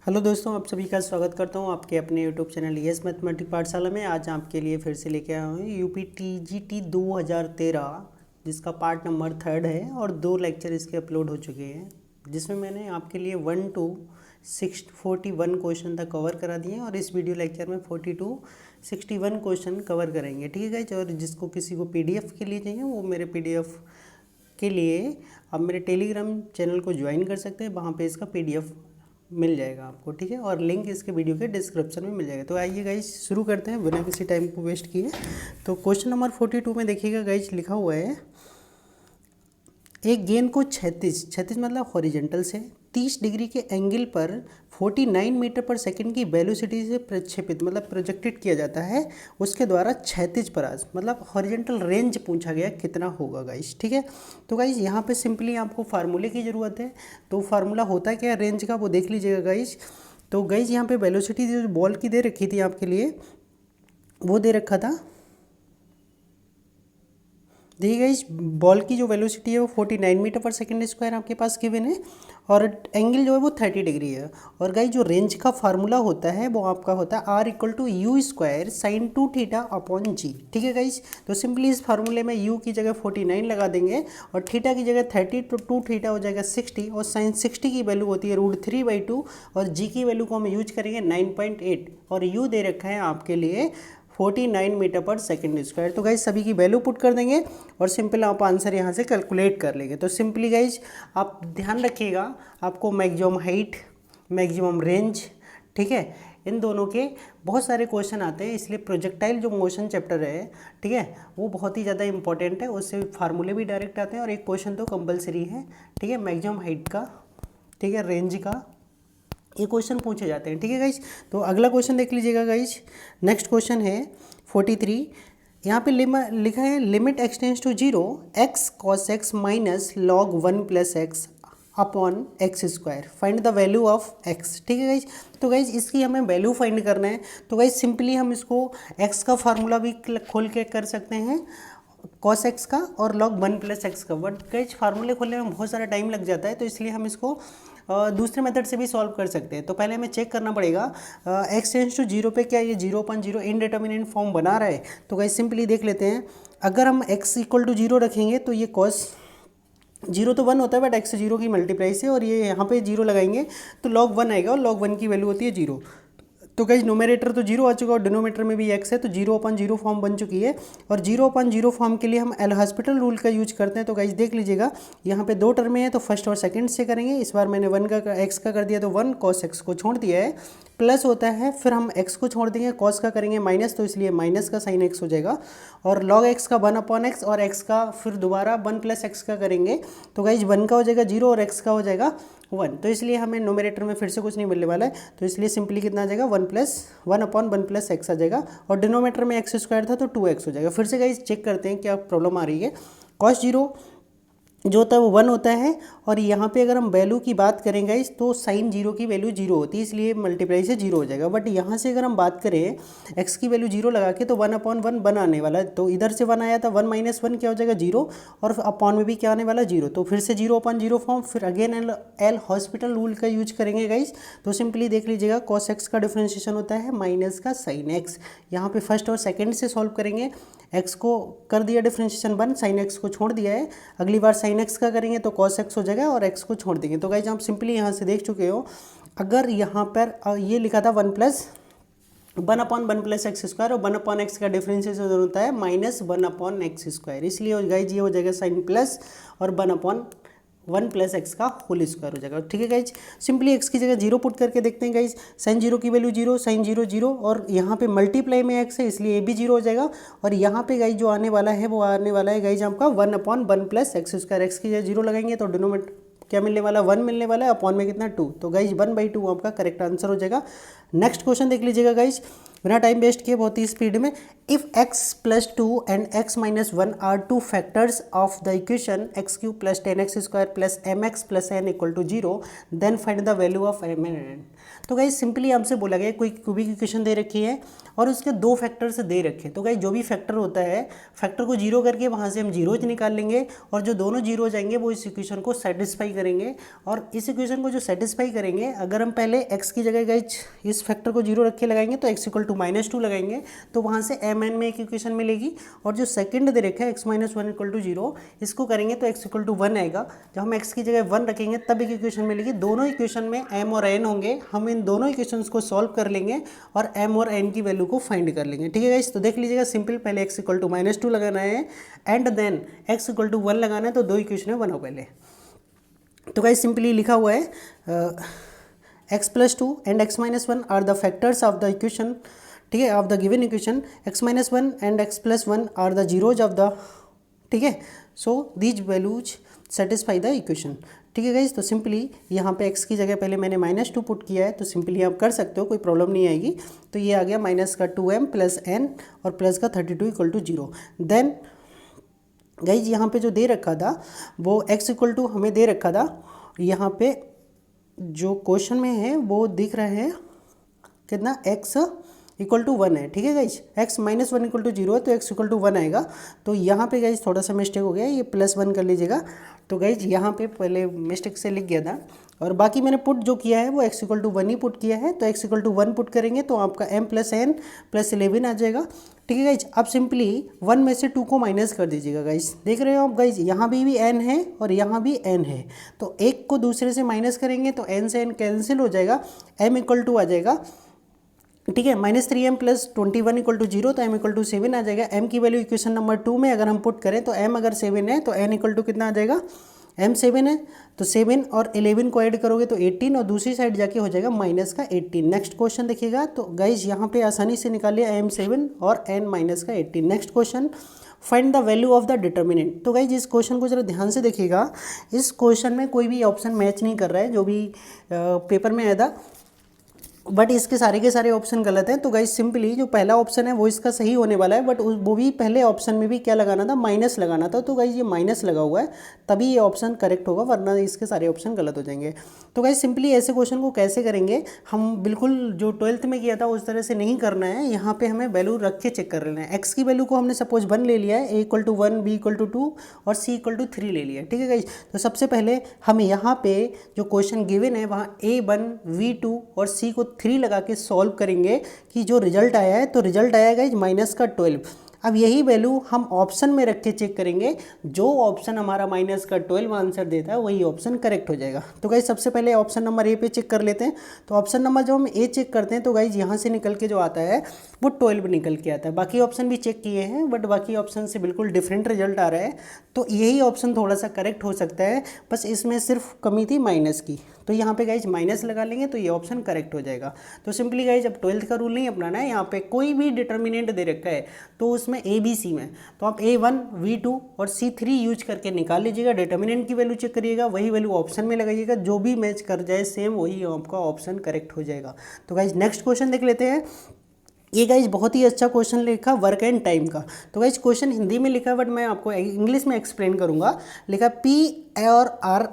Hello दोस्तों, आप सभी का स्वागत करता हूं आपके अपने यूट्यूब चैनल यस मैथमेटिक्स पाठशाला में। आज आपके लिए फिर से लेके आया हूं यूपी टीजीटी 2013 जिसका पार्ट नंबर 3 है और 2 लेक्चर इसके अपलोड हो चुके हैं, जिसमें मैंने आपके लिए 1 to 41 क्वेश्चन तक कवर करा दिए हैं और इस वीडियो लेक्चर में 40 to 61 क्वेश्चन कवर करेंगे। ठीक है गाइस, और जिसको किसी को पीडीएफ के लिए चाहिए वो मेरे पीडीएफ के लिए आप मेरे टेलीग्राम चैनल को ज्वाइन कर सकते हैं, वहाँ पे इसका पीडीएफ मिल जाएगा आपको। ठीक है, और लिंक इसके वीडियो के डिस्क्रिप्शन में मिल जाएगा। तो आइए गाइज शुरू करते हैं बिना किसी टाइम को वेस्ट किए। तो क्वेश्चन नंबर 42 में देखिएगा गाइज, लिखा हुआ है एक गेंद को 36 मतलब हॉरिजेंटल से 30 डिग्री के एंगल पर 49 मीटर पर सेकंड की वेलोसिटी से प्रक्षेपित मतलब प्रोजेक्टेड किया जाता है, उसके द्वारा क्षैतिज परास मतलब हॉरिजेंटल रेंज पूछा गया कितना होगा गाइस। ठीक है, तो गाइस यहाँ पे सिंपली आपको फार्मूले की ज़रूरत है। तो फार्मूला होता क्या है रेंज का, वो देख लीजिएगा गाइस। तो गाइस यहाँ पे वेलोसिटी जो बॉल की दे रखी थी आपके लिए, वो दे रखा था, देखिए गाइस बॉल की जो वेलोसिटी है वो 49 मीटर पर सेकंड स्क्वायर आपके पास गिवन है और एंगल जो है वो 30 डिग्री है। और गाइस जो रेंज का फार्मूला होता है वो आपका होता है R = U² sin 2θ/g। ठीक है गाइस, तो सिंपली इस फार्मूले में U की जगह 49 लगा देंगे और थीटा की जगह 30, तो 2θ हो जाएगा 60 और sin 60 की वैल्यू होती है √3/2 और g की वैल्यू को हम यूज करेंगे 9.8 और U दे रखा है आपके लिए 49 मीटर पर सेकंड स्क्वायर। तो गाइज सभी की वैल्यू पुट कर देंगे और सिंपल आप आंसर यहाँ से कैलकुलेट कर लेंगे। तो सिंपली गाइज आप ध्यान रखिएगा, आपको मैक्सिमम हाइट, मैक्सिमम रेंज, ठीक है, इन दोनों के बहुत सारे क्वेश्चन आते हैं, इसलिए प्रोजेक्टाइल जो मोशन चैप्टर है, ठीक है, वो बहुत ही ज़्यादा इंपॉर्टेंट है। उससे फार्मूले भी डायरेक्ट आते हैं और एक क्वेश्चन तो कंपलसरी है। ठीक है, मैक्सिमम हाइट का, ठीक है, रेंज का ये क्वेश्चन पूछे जाते हैं। ठीक है गाइज, तो अगला क्वेश्चन देख लीजिएगा गाइज। नेक्स्ट क्वेश्चन है 43। यहाँ पे लिखा है limit extends to 0 x cos x minus log 1 + x upon x², find the value of x। ठीक है गाइज, तो गाइज इसकी हमें वैल्यू फाइंड करना है। तो गाइज सिंपली हम इसको x का फार्मूला भी खोल के कर सकते हैं, cos x का और log 1 + x का। बट गाइज फार्मूले खोलने में बहुत सारा टाइम लग जाता है, तो इसलिए हम इसको दूसरे मेथड से भी सॉल्व कर सकते हैं। तो पहले हमें चेक करना पड़ेगा x टेंड्स टू 0 पे क्या ये 0/0 इनडिटर्मिनेट फॉर्म बना रहा है। तो गाइस सिंपली देख लेते हैं, अगर हम x = 0 रखेंगे तो ये cos 0 तो 1 होता है, बट x 0 की मल्टीप्लाई से और ये यहाँ पे 0 लगाएंगे तो log 1 आएगा और log 1 की वैल्यू होती है 0। तो गाइज नोमिनेटर तो 0 आ चुका और डिनोमिनेटर में भी x है, तो 0/0 फॉर्म बन चुकी है। और 0/0 फॉर्म के लिए हम एल हॉस्पिटल रूल का यूज करते हैं। तो गाइज देख लीजिएगा, यहाँ पे 2 टर्में हैं, तो फर्स्ट और सेकंड से करेंगे। इस बार मैंने 1 का x का कर दिया, तो 1 cos x को छोड़ दिया है, प्लस होता है, फिर हम x को छोड़ देंगे, cos का करेंगे माइनस, तो इसलिए माइनस का साइन x हो जाएगा। और log x का 1/x और x का फिर दोबारा 1 + x का करेंगे, तो गाइज 1 का हो जाएगा 0 और x का हो जाएगा 1। तो इसलिए हमें नोमिनेटर में फिर से कुछ नहीं मिलने वाला है, तो इसलिए सिंपली कितना आ जाएगा 1/1 + x आ जाएगा और डिनोमिनेटर में x² था तो 2x हो जाएगा। फिर से गाइस चेक करते हैं क्या प्रॉब्लम आ रही है। cos 0 जो होता है वो 1 होता है और यहाँ पे अगर हम वैल्यू की बात करें गाइस तो sin 0 की वैल्यू 0 होती है, इसलिए मल्टीप्लाई से 0 हो जाएगा। बट यहाँ से अगर हम बात करें x की वैल्यू 0 लगा के तो 1/1 1 आने वाला है, तो इधर से 1 आया था, 1 - 1 क्या हो जाएगा 0 और अपॉन में भी क्या आने वाला 0, तो फिर से 0/0 फॉर्म, फिर अगेन एल हॉस्पिटल रूल का यूज करेंगे गाइस। तो सिंपली देख लीजिएगा, cos x का डिफ्रेंशिएशन होता है माइनस का sin x। यहाँ पे फर्स्ट और सेकेंड से सॉल्व करेंगे, x को कर दिया डिफ्रेंशिएशन 1, sin x को छोड़ दिया है, अगली बार sin x का करेंगे तो cos x हो जाएगा और x को छोड़ देंगे। तो गाइज आप सिंपली यहाँ से देख चुके हो, अगर यहाँ पर ये लिखा था 1/1 + x² और 1/x का डिफरेंशिएशन होता है -1/x², इसलिए गाइज ये हो जाएगा साइन प्लस और 1/1 + x का होल स्क्वायर हो जाएगा। ठीक है गाइज, सिंपली x की जगह 0 पुट करके देखते हैं गाइज। sin 0 की वैल्यू 0, sin 0 0 और यहाँ पे मल्टीप्लाई में x है, इसलिए ये भी 0 हो जाएगा। और यहाँ पे गाइज जो आने वाला है वो आने वाला है गाइज आपका 1/1 + x²। x की जगह 0 लगाएंगे तो डिनोमिनेटर क्या मिलने वाला, 1 मिलने वाला है, अपॉन में कितना 2, तो गाइज 1/2 आपका करेक्ट आंसर हो जाएगा। नेक्स्ट क्वेश्चन देख लीजिएगा गाइज, बिना टाइम वेस्ट किए बहुत ही स्पीड में, if x+2 and x-1 are two factors of the equation x³ + 10x² + mx + n = 0 then find the value of m and n। तो गाइज सिंपली हमसे बोला गया कोई क्यूबिक इक्वेशन दे रखी है और उसके दो फैक्टर्स दे रखे, तो गाइज जो भी फैक्टर होता है फैक्टर को जीरो करके वहाँ से हम जीरोज निकाल लेंगे और जो दोनों जीरो जाएंगे वो इस इक्वेशन को सेटिस्फाई करेंगे। और इस इक्वेशन को जो सेटिस्फाई करेंगे, अगर हम पहले x की जगह गाइज इस फैक्टर को जीरो रख के लगाएंगे तो x = -2 लगाएंगे तो वहाँ से m n में एक इक्वेशन मिलेगी। और जो सेकंड दे रखा है x-1 = 0, इसको करेंगे तो x = 1 आएगा। जब हम x की जगह 1 रखेंगे तब एक इक्वेशन मिलेगी। दोनों इक्वेशन में m और n होंगे, हम इन दोनों इक्वेशंस को सॉल्व कर लेंगे और m और n की वैल्यू को फाइंड कर लेंगे। ठीक है गाइस, तो देख लीजिएगा सिंपल, पहले x = -2 लगाना है एंड देन x = 1 लगाना है, तो दो इक्वेशन है बनाओ पहले। तो गाइस सिंपली लिखा हुआ है x+2 and x-1 are the factors of the equation, ठीक है, of the given equation. x-1 and x+1 are the zeros of the, ठीक है, so these values satisfy the equation. ठीक है गाइज, तो सिंपली यहाँ पे x की जगह पहले मैंने -2 पुट किया है, तो सिंपली आप कर सकते हो, कोई प्रॉब्लम नहीं आएगी। तो ये आ गया -2m + n और प्लस का 32 = 0। देन गाइज यहाँ पे जो दे रखा था वो x = हमें दे रखा था, यहाँ पे जो क्वेश्चन में है वो दिख रहा है कितना, x = 1 है। ठीक है गाइज, x-1 = 0 है तो x = 1 आएगा। तो यहाँ पे गाइज थोड़ा सा मिस्टेक हो गया, ये +1 कर लीजिएगा। तो गाइज यहाँ पे पहले मिस्टेक से लिख गया था और बाकी मैंने पुट जो किया है वो x = 1 ही पुट किया है। तो x = 1 पुट करेंगे तो आपका m + n + 11 आ जाएगा। ठीक है गाइज, अब सिंपली 1 में से 2 को माइनस कर दीजिएगा गाइज। देख रहे हो आप गाइज, यहाँ भी n है और यहाँ भी n है, तो एक को दूसरे से माइनस करेंगे तो n से n कैंसिल हो जाएगा, m = 2 आ जाएगा। ठीक है, -3m + 21 = 0, तो m = 7 आ जाएगा। m की वैल्यू इक्वेशन नंबर 2 में अगर हम पुट करें तो m अगर 7 है तो n = कितना आ जाएगा, m 7 है तो 7 और 11 को ऐड करोगे तो 18 और दूसरी साइड जाके हो जाएगा -18। नेक्स्ट क्वेश्चन देखिएगा, तो गाइज यहाँ पे आसानी से निकालिए m 7 और n -18। Next question, find the value of the determinant. तो गाइज इस क्वेश्चन को जरा ध्यान से देखिएगा, इस क्वेश्चन में कोई भी ऑप्शन मैच नहीं कर रहा है जो भी पेपर में आया था, बट इसके सारे के सारे ऑप्शन गलत हैं। तो गाइज सिंपली जो पहला ऑप्शन है वो इसका सही होने वाला है, बट वो भी पहले ऑप्शन में भी क्या लगाना था, माइनस लगाना था। तो गाइज ये माइनस लगा हुआ है तभी ये ऑप्शन करेक्ट होगा, वरना इसके सारे ऑप्शन गलत हो जाएंगे। तो गाइज सिंपली ऐसे क्वेश्चन को कैसे करेंगे, हम बिल्कुल जो 12th में किया था उस तरह से नहीं करना है। यहाँ पे हमें वैल्यू रख के चेक कर लेना है। x की वैल्यू को हमने सपोज 1 ले लिया है, a = 1, b = 2 और c = 3 ले लिया है। ठीक है गाइज, तो सबसे पहले हम यहाँ पे जो क्वेश्चन गिवन है वहाँ a1, v2 और c को 3 लगा के सॉल्व करेंगे कि जो रिजल्ट आया है, तो रिजल्ट आया गाइज -12। अब यही वैल्यू हम ऑप्शन में रख के चेक करेंगे, जो ऑप्शन हमारा -12 आंसर देता है वही ऑप्शन करेक्ट हो जाएगा। तो गाइज सबसे पहले ऑप्शन नंबर ए पे चेक कर लेते हैं। तो ऑप्शन नंबर जब हम ए चेक करते हैं तो गाइज यहाँ से निकल के जो आता है वो 12 निकल के आता है। बाकी ऑप्शन भी चेक किए हैं बट बाकी ऑप्शन से बिल्कुल डिफरेंट रिजल्ट आ रहा है, तो यही ऑप्शन थोड़ा सा करेक्ट हो सकता है, बस इसमें सिर्फ कमी थी माइनस की। तो यहाँ पे गाइज माइनस लगा लेंगे तो ये ऑप्शन करेक्ट हो जाएगा। तो सिंपली गाइज अब 12th का रूल नहीं अपनाना है, यहाँ पे कोई भी डिटर्मिनेंट दे रखा है तो उसमें ए बी सी में तो आप a1, v2 और c3 यूज करके निकाल लीजिएगा। डिटर्मिनेंट की वैल्यू चेक करिएगा, वही वैल्यू ऑप्शन में लगाइएगा, जो भी मैच कर जाए सेम वही आपका ऑप्शन करेक्ट हो जाएगा। तो गाइज नेक्स्ट क्वेश्चन देख लेते हैं। ये गाइज बहुत ही अच्छा क्वेश्चन लिखा वर्क एंड टाइम का। तो गाइज क्वेश्चन हिंदी में लिखा है बट मैं आपको इंग्लिश में एक्सप्लेन करूँगा। लिखा P और R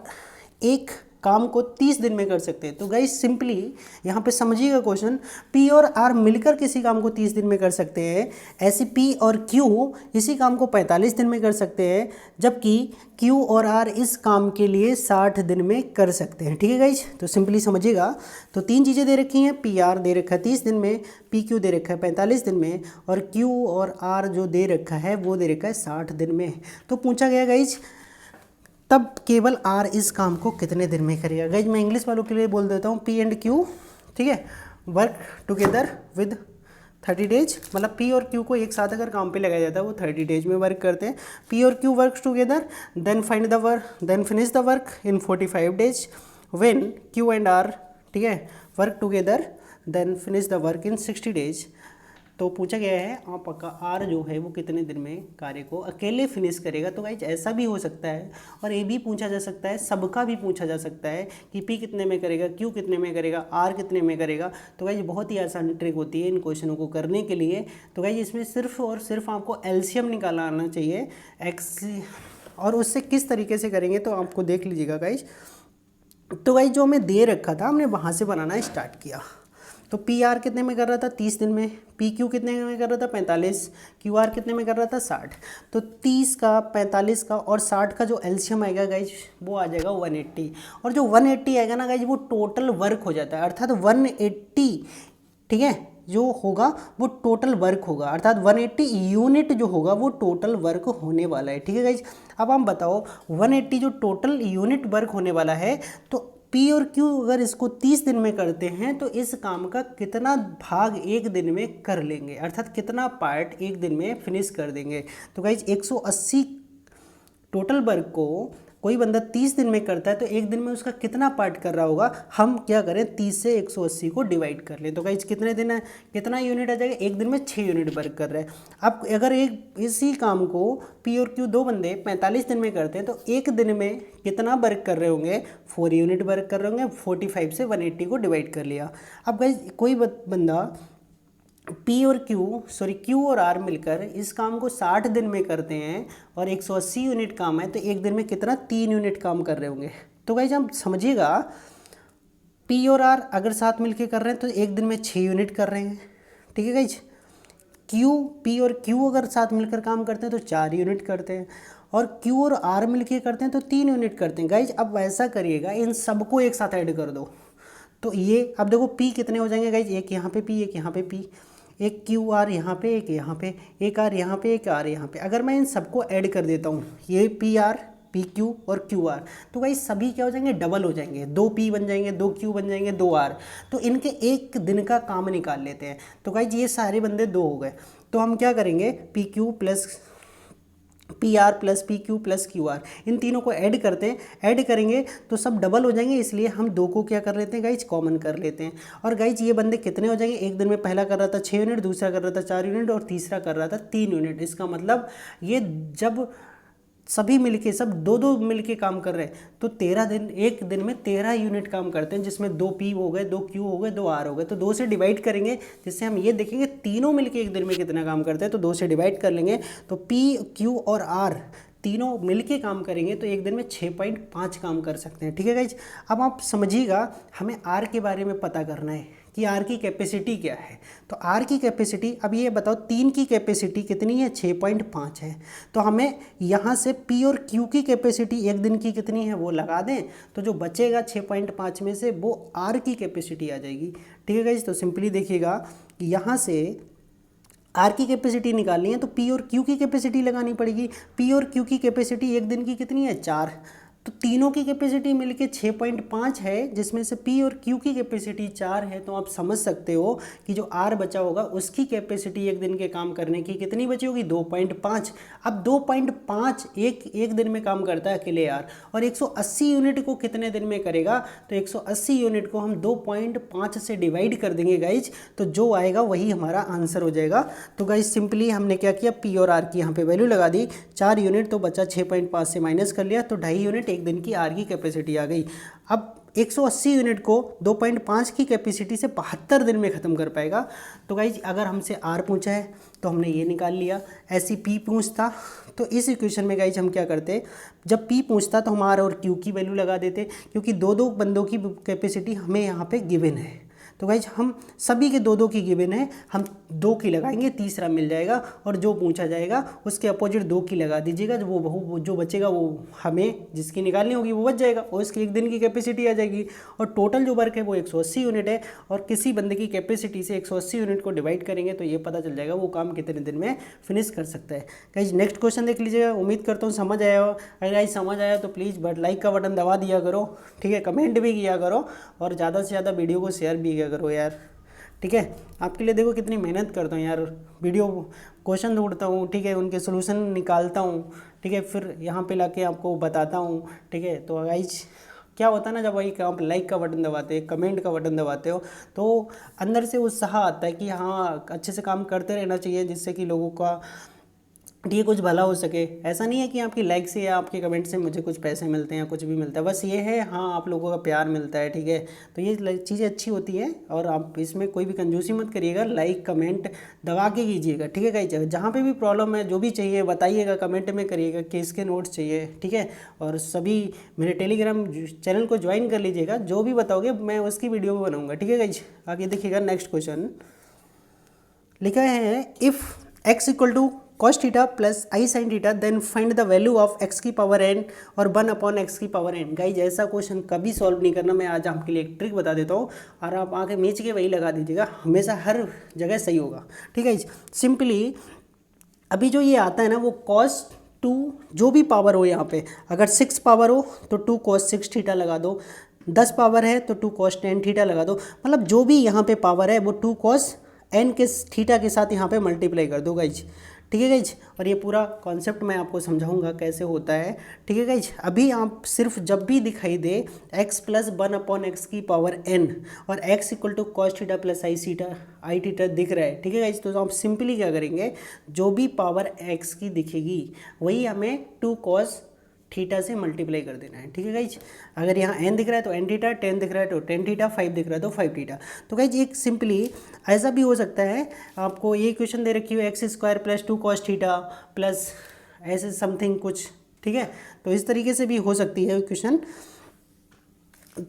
एक काम को 30 दिन में कर सकते हैं। तो गाइज सिंपली यहाँ पे समझिएगा क्वेश्चन, P और R मिलकर किसी काम को 30 दिन में कर सकते हैं, ऐसे P और Q इसी काम को 45 दिन में कर सकते हैं, जबकि Q और R इस काम के लिए 60 दिन में कर सकते हैं। ठीक है गाइज, तो सिंपली समझिएगा। तो 3 चीज़ें दे रखी हैं, PR दे रखा है 30 दिन में, PQ दे रखा है 45 दिन में और Q और R जो दे रखा है वो दे रखा है 60 दिन में। तो पूछा गया गाइज तब केवल R इस काम को कितने दिन में करेगा। गाइज मैं इंग्लिश वालों के लिए बोल देता हूँ P एंड Q, ठीक है, वर्क टुगेदर विद 30 डेज, मतलब P और Q को एक साथ अगर काम पे लगाया जाता है वो 30 डेज में वर्क करते हैं। P और Q work together, then find the work, then finish the work in 45 days. When Q and R, ठीक है, work together then finish the work in 60 days. तो पूछा गया है आपका आर जो है वो कितने दिन में कार्य को अकेले फिनिश करेगा। तो गाइज ऐसा भी हो सकता है और ये भी पूछा जा सकता है, सबका भी पूछा जा सकता है कि पी कितने में करेगा, क्यू कितने में करेगा, आर कितने में करेगा। तो गाइज बहुत ही आसान ट्रिक होती है इन क्वेश्चनों को करने के लिए। तो गाइज इसमें सिर्फ और सिर्फ आपको एलसीएम निकालना आना चाहिए एक्स, और उससे किस तरीके से करेंगे तो आपको देख लीजिएगा गाइज। तो गाइज जो हमें दे रखा था हमने वहाँ से बनाना स्टार्ट किया। तो पी आर कितने में कर रहा था 30 दिन में, पी क्यू कितने में कर रहा था 45, क्यू आर कितने में कर रहा था 60। तो 30 का 45 का और 60 का जो एलसीएम आएगा गाइज वो आ जाएगा 180। और जो 180 आएगा ना गाइज वो टोटल वर्क हो जाता है, अर्थात 180, ठीक है, जो होगा वो टोटल वर्क होगा, अर्थात 180 यूनिट जो होगा वो टोटल वर्क होने वाला है। ठीक है गाइज, अब हम बताओ 180 जो टोटल यूनिट वर्क होने वाला है, तो पी और क्यू अगर इसको 30 दिन में करते हैं तो इस काम का कितना भाग एक दिन में कर लेंगे, अर्थात कितना पार्ट एक दिन में फिनिश कर देंगे। तो गाइज 180 टोटल वर्क को कोई बंदा 30 दिन में करता है तो एक दिन में उसका कितना पार्ट कर रहा होगा, हम क्या करें 30 से 180 को डिवाइड कर लें। तो गाइज कितने दिन है, कितना यूनिट आ जाएगा, एक दिन में 6 यूनिट वर्क कर रहे हैं। अब अगर एक इसी काम को पी और क्यू दो बंदे 45 दिन में करते हैं तो एक दिन में कितना वर्क कर रहे होंगे, 4 यूनिट वर्क कर रहे होंगे। 45 से 180 को डिवाइड कर लिया। अब गाइज कोई बंदा पी और क्यू और आर मिलकर इस काम को 60 दिन में करते हैं और 180 यूनिट काम है, तो एक दिन में कितना 3 यूनिट काम कर रहे होंगे। तो गाइज आप समझिएगा, पी और आर अगर साथ मिलके कर रहे हैं तो एक दिन में 6 यूनिट कर रहे हैं। ठीक है गाइज, पी और क्यू अगर साथ मिलकर काम करते हैं तो 4 यूनिट करते हैं, और क्यू और आर मिलके करते हैं तो 3 यूनिट करते हैं। गाइज अब ऐसा करिएगा, इन सबको एक साथ ऐड कर दो। तो ये अब देखो पी कितने हो जाएंगे गाइज, एक यहाँ पे पी, एक यहाँ पे पी, एक क्यू आर यहाँ पे, एक यहाँ पे, एक आर यहाँ पे, एक आर यहाँ पे। अगर मैं इन सबको ऐड कर देता हूँ, ये पी आर, पी क्यू और क्यू आर, तो भाई सभी क्या हो जाएंगे, डबल हो जाएंगे, 2 पी बन जाएंगे, 2 क्यू बन जाएंगे, 2 आर। तो इनके एक दिन का काम निकाल लेते हैं। तो गाइज ये सारे बंदे 2 हो गए। तो हम क्या करेंगे, P Q plus P R plus P Q plus Q R, इन तीनों को ऐड करते हैं। ऐड करेंगे तो सब डबल हो जाएंगे, इसलिए हम 2 को क्या कर लेते हैं गाइज, कॉमन कर लेते हैं। और गाइज ये बंदे कितने हो जाएंगे, एक दिन में पहला कर रहा था 6 यूनिट, दूसरा कर रहा था 4 यूनिट और तीसरा कर रहा था 3 यूनिट। इसका मतलब ये जब सभी मिलके सब 2-2 मिलके काम कर रहे हैं तो 13 दिन, एक दिन में 13 यूनिट काम करते हैं, जिसमें 2 पी हो गए, 2 क्यू हो गए, 2 आर हो गए। तो 2 से डिवाइड करेंगे, जिससे हम ये देखेंगे तीनों मिलके एक दिन में कितना काम करते हैं। तो 2 से डिवाइड कर लेंगे, तो पी क्यू और आर तीनों मिलके काम करेंगे तो एक दिन में 6.5 काम कर सकते हैं। ठीक है गाइज, अब आप समझिएगा, हमें आर के बारे में पता करना है कि आर की कैपेसिटी क्या है। तो आर की कैपेसिटी, अब ये बताओ 3 की कैपेसिटी कितनी है, 6.5 है। तो हमें यहाँ से पी और क्यू की कैपेसिटी एक दिन की कितनी है वो लगा दें, तो जो बचेगा 6.5 में से वो आर की कैपेसिटी आ जाएगी। ठीक है गाइज, तो सिंपली देखिएगा कि यहाँ से आर की कैपेसिटी निकालनी है तो पी और क्यू की कैपेसिटी लगानी पड़ेगी। पी और क्यू की कैपेसिटी एक दिन की कितनी है, 4। तो तीनों की कैपेसिटी मिलके 6.5 है, जिसमें से पी और क्यू की कैपेसिटी 4 है। तो आप समझ सकते हो कि जो आर बचा होगा उसकी कैपेसिटी एक दिन के काम करने की कितनी बची होगी, 2.5। अब 2.5 एक दिन में काम करता है अकेले आर, और 180 यूनिट को कितने दिन में करेगा, तो 180 यूनिट को हम 2.5 से डिवाइड कर देंगे गाइज, तो जो आएगा वही हमारा आंसर हो जाएगा। तो गाइज सिंपली हमने क्या किया, पी और आर की यहाँ पे वैल्यू लगा दी, 4 यूनिट तो बचा, 6.5 से माइनस कर लिया, तो 2.5 यूनिट एक दिन की आर की कैपेसिटी आ गई। अब 180 यूनिट को 2.5 की कैपेसिटी से 72 दिन में ख़त्म कर पाएगा। तो गाइज अगर हमसे आर पूछा है तो हमने ये निकाल लिया, ऐसी पी पूछता तो इस इक्वेशन में गाइज हम क्या करते, जब पी पूछता तो हम आर और क्यू की वैल्यू लगा देते, क्योंकि 2-2 बंदों की कैपेसिटी हमें यहाँ पे गिवन है। तो गाइज हम सभी के 2-2 की गिवन है, हम 2 की लगाएंगे, तीसरा मिल जाएगा, और जो पूछा जाएगा उसके अपोजिट 2 की लगा दीजिएगा, वो जो बचेगा वो हमें जिसकी निकालनी होगी वो बच जाएगा, और इसकी एक दिन की कैपेसिटी आ जाएगी। और टोटल जो वर्क है वो 180 यूनिट है, और किसी बंदे की कैपेसिटी से 180 यूनिट को डिवाइड करेंगे तो ये पता चल जाएगा वो काम कितने दिन में फिनिश कर सकता है। गाइज नेक्स्ट क्वेश्चन देख लीजिएगा, उम्मीद करता हूँ समझ आया हो। अगर गाइज समझ आया तो प्लीज़ लाइक का बटन दबा दिया करो, ठीक है, कमेंट भी किया करो, और ज़्यादा से ज़्यादा वीडियो को शेयर भी किया करो यार। ठीक है, आपके लिए देखो कितनी मेहनत करता हूँ यार, वीडियो क्वेश्चन ढूंढता हूँ, ठीक है, उनके सोल्यूशन निकालता हूँ, ठीक है, फिर यहाँ पे लाके आपको बताता हूँ। ठीक है, तो गाइज क्या होता है ना, जब वही आप लाइक का बटन दबाते हैं, कमेंट का बटन दबाते हो, तो अंदर से उत्साह आता है कि हाँ अच्छे से काम करते रहना चाहिए, जिससे कि लोगों का ये कुछ भला हो सके। ऐसा नहीं है कि आपकी लाइक से या आपके कमेंट से मुझे कुछ पैसे मिलते हैं या कुछ भी मिलता है, बस ये है हाँ आप लोगों का प्यार मिलता है, ठीक है। तो ये चीज़ें अच्छी होती हैं और आप इसमें कोई भी कंजूसी मत करिएगा, लाइक कमेंट दबा के कीजिएगा, ठीक है गाइस। जहाँ पे भी प्रॉब्लम है, जो भी चाहिए बताइएगा, कमेंट में करिएगा कि इसके नोट्स चाहिए, ठीक है। और सभी मेरे टेलीग्राम चैनल को ज्वाइन कर लीजिएगा, जो भी बताओगे मैं उसकी वीडियो बनाऊँगा, ठीक है गाइस। आगे देखिएगा नेक्स्ट क्वेश्चन लिखा है, if x equal to cos theta plus i sine theta then find the value of x की पावर n और 1 अपॉन x की पावर n। गाइज ऐसा क्वेश्चन कभी सॉल्व नहीं करना, मैं आज आपके लिए एक ट्रिक बता देता हूँ और आप आके मीच के वही लगा दीजिएगा, हमेशा हर जगह सही होगा, ठीक है। सिंपली अभी जो ये आता है ना वो कॉस 2 जो भी पावर हो यहाँ पे, अगर 6 पावर हो तो 2 कॉस 6 थीटा लगा दो, 10 पावर है तो 2 कॉस 10 थीटा लगा दो, मतलब जो भी यहाँ पे पावर है वो 2 कॉस एन के थीटा के साथ यहाँ पे मल्टीप्लाई कर दो गाइज, ठीक है गाइज। और ये पूरा कॉन्सेप्ट मैं आपको समझाऊंगा कैसे होता है, ठीक है गाइज। अभी आप सिर्फ जब भी दिखाई दे x प्लस 1 अपॉन एक्स की पावर n और x equal to cos theta plus i theta दिख रहा है, ठीक है गाइज, तो आप सिंपली क्या करेंगे, जो भी पावर x की दिखेगी वही हमें 2 कॉस थीटा से मल्टीप्लाई कर देना है, ठीक है गाइज। अगर यहाँ n दिख रहा है तो n थीटा, 10 दिख रहा है तो 10 थीटा, 5 दिख रहा है तो 5 थीटा। तो गाइज एक सिंपली ऐसा भी हो सकता है, आपको ये क्वेश्चन दे रखी हो x square plus 2 cos theta plus ऐसे समथिंग कुछ, ठीक है। तो इस तरीके से भी हो सकती है क्वेश्चन,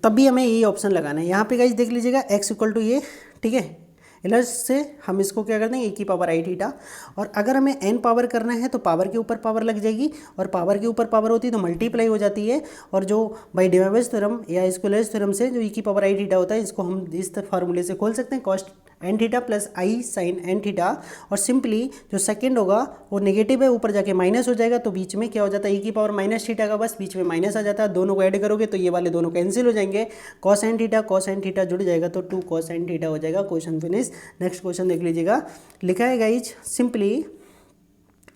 तब भी हमें यही ऑप्शन लगाना है। यहाँ पे गाइज देख लीजिएगा x इक्वल टू ये, ठीक है, इलर्स से हम इसको क्या कर देंगे e की पावर आई थीटा, और अगर हमें n पावर करना है तो पावर के ऊपर पावर लग जाएगी, और पावर के ऊपर पावर होती है तो मल्टीप्लाई हो जाती है, और जो बाई डिराइवेज थ्योरम या स्क्वायर्स थ्योरम से जो e की पावर आई थीटा होता है, इसको हम इस फार्मूले से खोल सकते हैं, cost N theta plus i sign N theta. और सिंपली जो सेकंड होगा वो नेगेटिव है, ऊपर जाके माइनस हो जाएगा, तो बीच में क्या हो जाता है e की पावर माइनस थीटा का, बस बीच में माइनस आ जाता है, दोनों को ऐड करोगे तो ये वाले दोनों कैंसिल हो जाएंगे, कॉस एन थीटा जुड़ जाएगा तो 2 कॉस एन थीटा हो जाएगा। Question finish. नेक्स्ट क्वेश्चन देख लीजिएगा, लिखा है गाइज सिंपली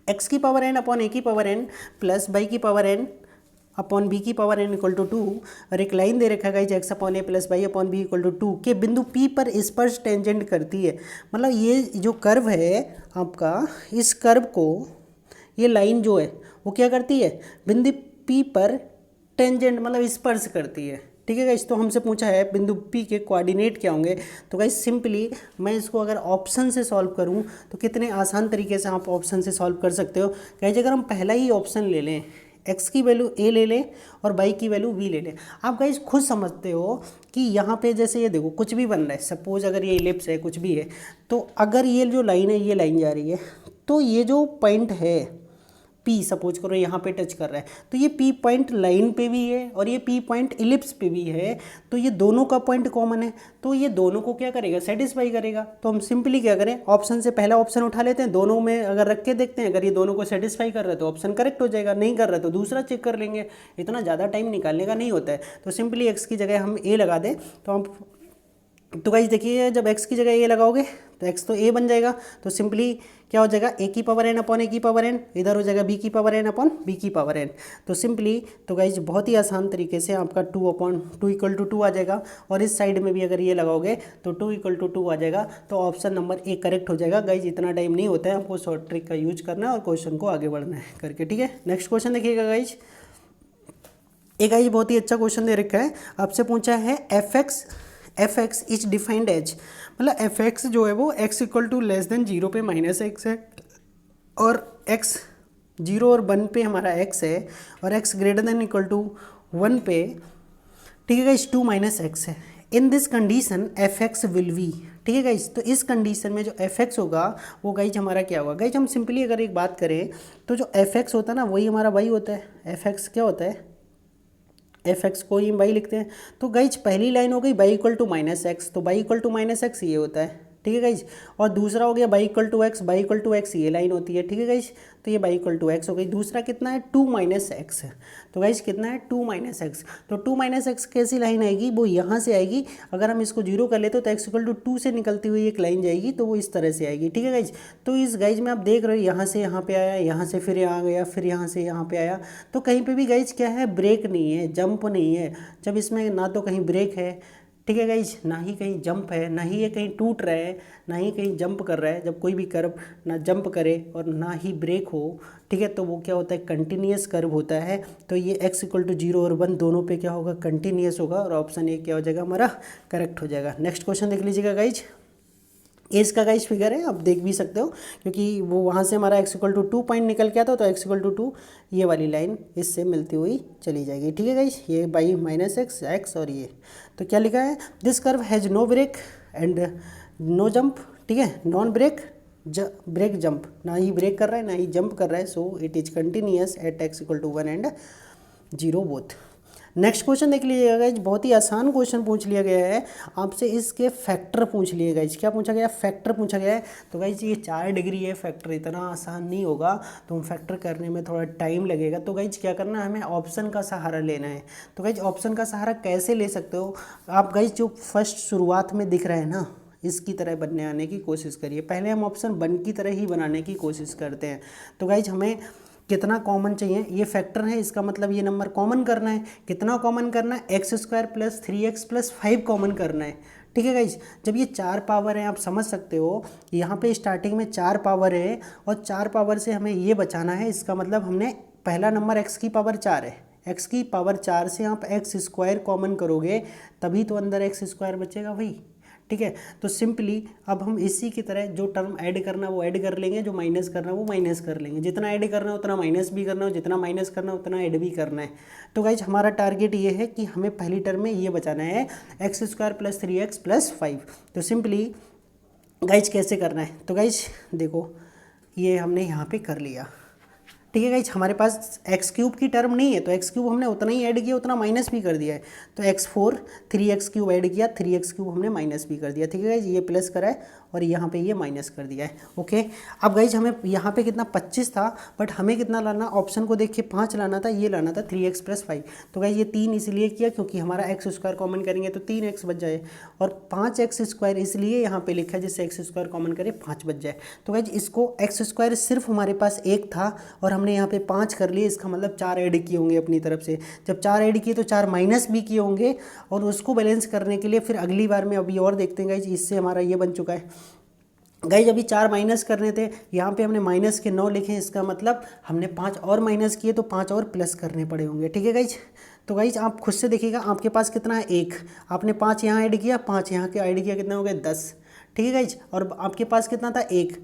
x की पावर n अपॉन a की पावर n प्लस y की पावर n अपॉन बी की पावर n इक्वल टू 2, और एक लाइन दे रखा है x upon a plus y upon b equal to 2 के बिंदु P पर स्पर्श टेंजेंट करती है। मतलब ये जो कर्व है आपका, इस कर्व को ये लाइन जो है वो क्या करती है, बिंदु P पर टेंजेंट मतलब स्पर्श करती है, ठीक है गाइस। तो हमसे पूछा है बिंदु P के कोऑर्डिनेट क्या होंगे, तो गाइस सिंपली मैं इसको अगर ऑप्शन से सॉल्व करूं तो कितने आसान तरीके से आप ऑप्शन से सॉल्व कर सकते हो गाइस। अगर हम पहला ही ऑप्शन ले लें, x की वैल्यू a ले लें और y की वैल्यू b ले लें, आप गाइस खुद समझते हो कि यहाँ पे जैसे ये देखो कुछ भी बन रहा है, सपोज अगर ये इलिप्स है कुछ भी है, तो अगर ये जो लाइन है ये लाइन जा रही है, तो ये जो पॉइंट है P सपोज करो यहाँ पे टच कर रहा है, तो ये P पॉइंट लाइन पे भी है और ये P पॉइंट इलिप्स पे भी है, तो ये दोनों का पॉइंट कॉमन है, तो ये दोनों को क्या करेगा, सेटिस्फाई करेगा। तो हम सिंपली क्या करें, ऑप्शन से पहला ऑप्शन उठा लेते हैं, दोनों में अगर रख के देखते हैं, अगर ये दोनों को सेटिस्फाई कर रहा है तो ऑप्शन करेक्ट हो जाएगा, नहीं कर रहा है तो दूसरा चेक कर लेंगे, इतना ज़्यादा टाइम निकालने का नहीं होता है। तो सिंपली x की जगह हम a लगा दें, तो हम तो गाइस देखिए जब x की जगह a लगाओगे तो x तो a बन जाएगा, तो सिंपली क्या हो जाएगा a की पावर n अपॉन a की पावर n, इधर हो जाएगा b की पावर n अपॉन b की पावर n। तो सिंपली तो गाइस बहुत ही आसान तरीके से आपका 2 अपॉन 2 इक्वल टू 2 आ जाएगा, और इस साइड में भी अगर ये लगाओगे तो 2 इक्वल टू 2 आ जाएगा, तो ऑप्शन नंबर ए करेक्ट हो जाएगा। गाइस इतना टाइम नहीं होता है, आपको शॉर्ट ट्रिक का यूज करना है और क्वेश्चन को आगे बढ़ना है करके, ठीक है। नेक्स्ट क्वेश्चन देखिएगा गाइस, एक गाइस बहुत ही अच्छा क्वेश्चन दे रखा है, आपसे पूछा है f x is defined as, मतलब एफ एक्स जो है वो x equal to less than 0 पे माइनस एक्स है, और एक्स 0 और 1 पे हमारा एक्स है, और x greater than equal to 1 पे, ठीक है गाइस, 2 माइनस एक्स है। In this condition f x will be, ठीक है गाइस। तो इस कंडीशन में जो एफ एक्स होगा वो गाइस हमारा क्या होगा, गाइस हम सिंपली अगर एक बात करें तो जो एफ एक्स होता है ना वही हमारा वाई होता है। एफ एक्स क्या होता है, एफ एक्स को ही बाई लिखते हैं। तो गाइज पहली लाइन हो गई y equal to minus x, तो y equal to minus x ये होता है, ठीक है गाइज। और दूसरा हो गया y equal to x, y equal to x ये लाइन होती है, ठीक है गाइज। तो ये बाई इक्वल टू एक्स हो गई। दूसरा कितना है 2 माइनस एक्स है, तो गाइज कितना है 2 माइनस एक्स। तो 2 माइनस एक्स कैसी लाइन आएगी, वो यहाँ से आएगी। अगर हम इसको जीरो कर लेते तो एक्स इक्वल टू 2 से निकलती हुई एक लाइन जाएगी, तो वो इस तरह से आएगी, ठीक है गाइज। तो इस गाइज में आप देख रहे हो यहाँ से यहाँ पे आया, यहाँ से फिर यहाँ गया, फिर यहाँ से यहाँ पे आया। तो कहीं पे भी गाइज क्या है, ब्रेक नहीं है, जंप नहीं है। जब इसमें ना तो कहीं ब्रेक है, ठीक है गाइज, ना ही कहीं जंप है, ना ही ये कहीं टूट रहा है, ना ही कहीं जंप कर रहा है। जब कोई भी कर्व ना जंप करे और ना ही ब्रेक हो, ठीक है, तो वो क्या होता है, कंटिन्यूस कर्व होता है। तो ये x इक्वल टू 0 और 1 दोनों पे क्या होगा, कंटिन्यूस होगा, और ऑप्शन ए क्या हो जाएगा हमारा, करेक्ट हो जाएगा। नेक्स्ट क्वेश्चन देख लीजिएगा गाइज। एज का गाइज फिगर है, आप देख भी सकते हो, क्योंकि वो वहाँ से हमारा x इक्वल टू 2 पॉइंट निकल के आता तो x इक्वल टू 2 ये वाली लाइन इससे मिलती हुई चली जाएगी, ठीक है गाइज। ये बाई माइनस एक्स और ये, तो क्या लिखा है, this curve has no break and no jump, ठीक है, नॉन ब्रेक ब्रेक जंप, ना ही ब्रेक कर रहा है ना ही जंप कर रहा है। So it is continuous at x equal to 1 and 0 both. Next question देख लीजिएगा गाइज, बहुत ही आसान क्वेश्चन पूछ लिया गया है आपसे, इसके फैक्टर पूछ लिए गाइज। क्या पूछा गया, फैक्टर पूछा गया है। तो गाइज ये 4 डिग्री है, फैक्टर इतना आसान नहीं होगा, तो हम फैक्टर करने में थोड़ा टाइम लगेगा। तो गाइज क्या करना है, हमें ऑप्शन का सहारा लेना है। तो गाइज ऑप्शन का सहारा कैसे ले सकते हो आप गाइज, जो फर्स्ट शुरुआत में दिख रहा है ना, इसकी तरह बनने आने की कोशिश करिए। पहले हम ऑप्शन 1 की तरह ही बनाने की कोशिश करते हैं। तो गाइज हमें कितना कॉमन चाहिए, ये फैक्टर है, इसका मतलब ये नंबर कॉमन करना है। कितना कॉमन करना है, x square plus 3x plus 5 common करना है, ठीक है गाइज। जब ये 4 पावर है, आप समझ सकते हो यहाँ पे स्टार्टिंग में 4 पावर है, और 4 पावर से हमें ये बचाना है। इसका मतलब हमने पहला नंबर x की पावर 4 है, x की पावर 4 से आप एक्स स्क्वायर कॉमन करोगे तभी तो अंदर एक्स स्क्वायर बचेगा भाई, ठीक है। तो सिंपली अब हम इसी की तरह जो टर्म ऐड करना वो ऐड कर लेंगे, जो माइनस करना वो माइनस कर लेंगे। जितना ऐड करना है उतना माइनस भी करना है, जितना माइनस करना है उतना ऐड भी करना है। तो गाइज हमारा टारगेट ये है कि हमें पहली टर्म में ये बचाना है, x square plus 3x plus 5। तो सिंपली गाइज कैसे करना है, तो गाइज देखो ये हमने यहाँ पे कर लिया, ठीक है गाइज। हमारे पास एक्स क्यूब की टर्म नहीं है, तो एक्स क्यूब हमने उतना ही ऐड किया, उतना माइनस भी कर दिया है। तो x4 3x क्यूब ऐड किया, 3x क्यूब हमने माइनस भी कर दिया, ठीक है गाइज। ये प्लस करा है और यहाँ पे ये माइनस कर दिया है, ओके। अब गाइज हमें यहाँ पे कितना 25 था, बट हमें कितना लाना, ऑप्शन को देख के 5 लाना था, ये लाना था 3x प्लस 5। तो गाइज ये 3 इसलिए किया क्योंकि हमारा एक्स स्क्वायर कॉमन करेंगे तो 3x बच जाए, और 5x स्क्वायर इसलिए यहाँ पे लिखा है जिससे एक्स स्क्वायर कॉमन करे 5 बच जाए। तो गाइज इसको एक्स स्क्वायर सिर्फ हमारे पास 1 था और हमने यहाँ पे 5 कर लिए, इसका मतलब 4 ऐड किए होंगे अपनी तरफ से। जब 4 ऐड किए तो 4 माइनस भी किए होंगे, और उसको बैलेंस करने के लिए फिर अगली बार में अभी और देखते हैं गाइज। इससे हमारा ये बन चुका है गाइज, अभी 4 माइनस करने थे, यहाँ पे हमने माइनस के 9 लिखे, इसका मतलब हमने 5 और माइनस किए तो 5 और प्लस करने पड़े होंगे, ठीक है गाइज। तो गाइज आप खुद से देखिएगा आपके पास कितना है, 1, आपने 5 यहाँ ऐड किया, 5 यहाँ के ऐड किया, कितना हो गया 10, ठीक है गाइज। और आपके पास कितना था 1,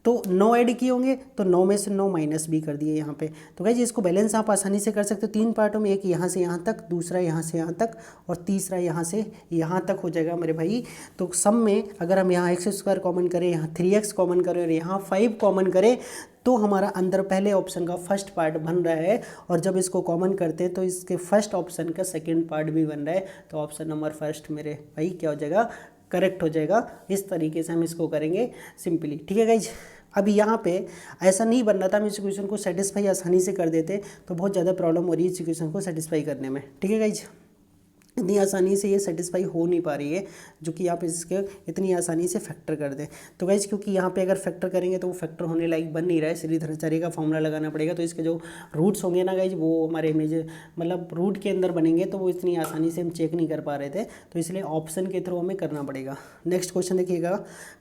तो 9 ऐड किए होंगे, तो 9 में से 9 माइनस भी कर दिए यहाँ पे। तो गाइज इसको बैलेंस आप आसानी से कर सकते हो 3 पार्टों में, एक यहाँ से यहाँ तक, दूसरा यहाँ से यहाँ तक, और तीसरा यहाँ से यहाँ तक हो जाएगा मेरे भाई। तो सम में अगर हम यहाँ एक्स स्क्वायर कॉमन करें, यहाँ 3x कॉमन करें और यहाँ 5 कॉमन करें, तो हमारा अंदर पहले ऑप्शन का फर्स्ट पार्ट बन रहा है, और जब इसको कॉमन करते हैं तो इसके फर्स्ट ऑप्शन का सेकेंड पार्ट भी बन रहा है। तो ऑप्शन नंबर फर्स्ट मेरे भाई क्या हो जाएगा, करेक्ट हो जाएगा। इस तरीके से हम इसको करेंगे सिंपली, ठीक है गाइज। अभी यहाँ पे ऐसा नहीं बन रहा था, हम इस इक्वेशन को सेटिस्फाई आसानी से कर देते, तो बहुत ज़्यादा प्रॉब्लम हो रही है इस इक्वेशन को सेटिस्फाई करने में, ठीक है गाइज। इतनी आसानी से ये सेटिस्फाई हो नहीं पा रही है, जो कि आप इसके इतनी आसानी से फैक्टर कर दें। तो गाइज क्योंकि यहाँ पे अगर फैक्टर करेंगे तो वो फैक्टर होने लायक बन नहीं रहा है, श्रीधराचार्य का फॉर्मूला लगाना पड़ेगा। तो इसके जो रूट्स होंगे ना गाइज, वो हमारे मतलब रूट के अंदर बनेंगे, तो वो इतनी आसानी से हम चेक नहीं कर पा रहे थे, तो इसलिए ऑप्शन के थ्रू हमें करना पड़ेगा। नेक्स्ट क्वेश्चन देखिएगा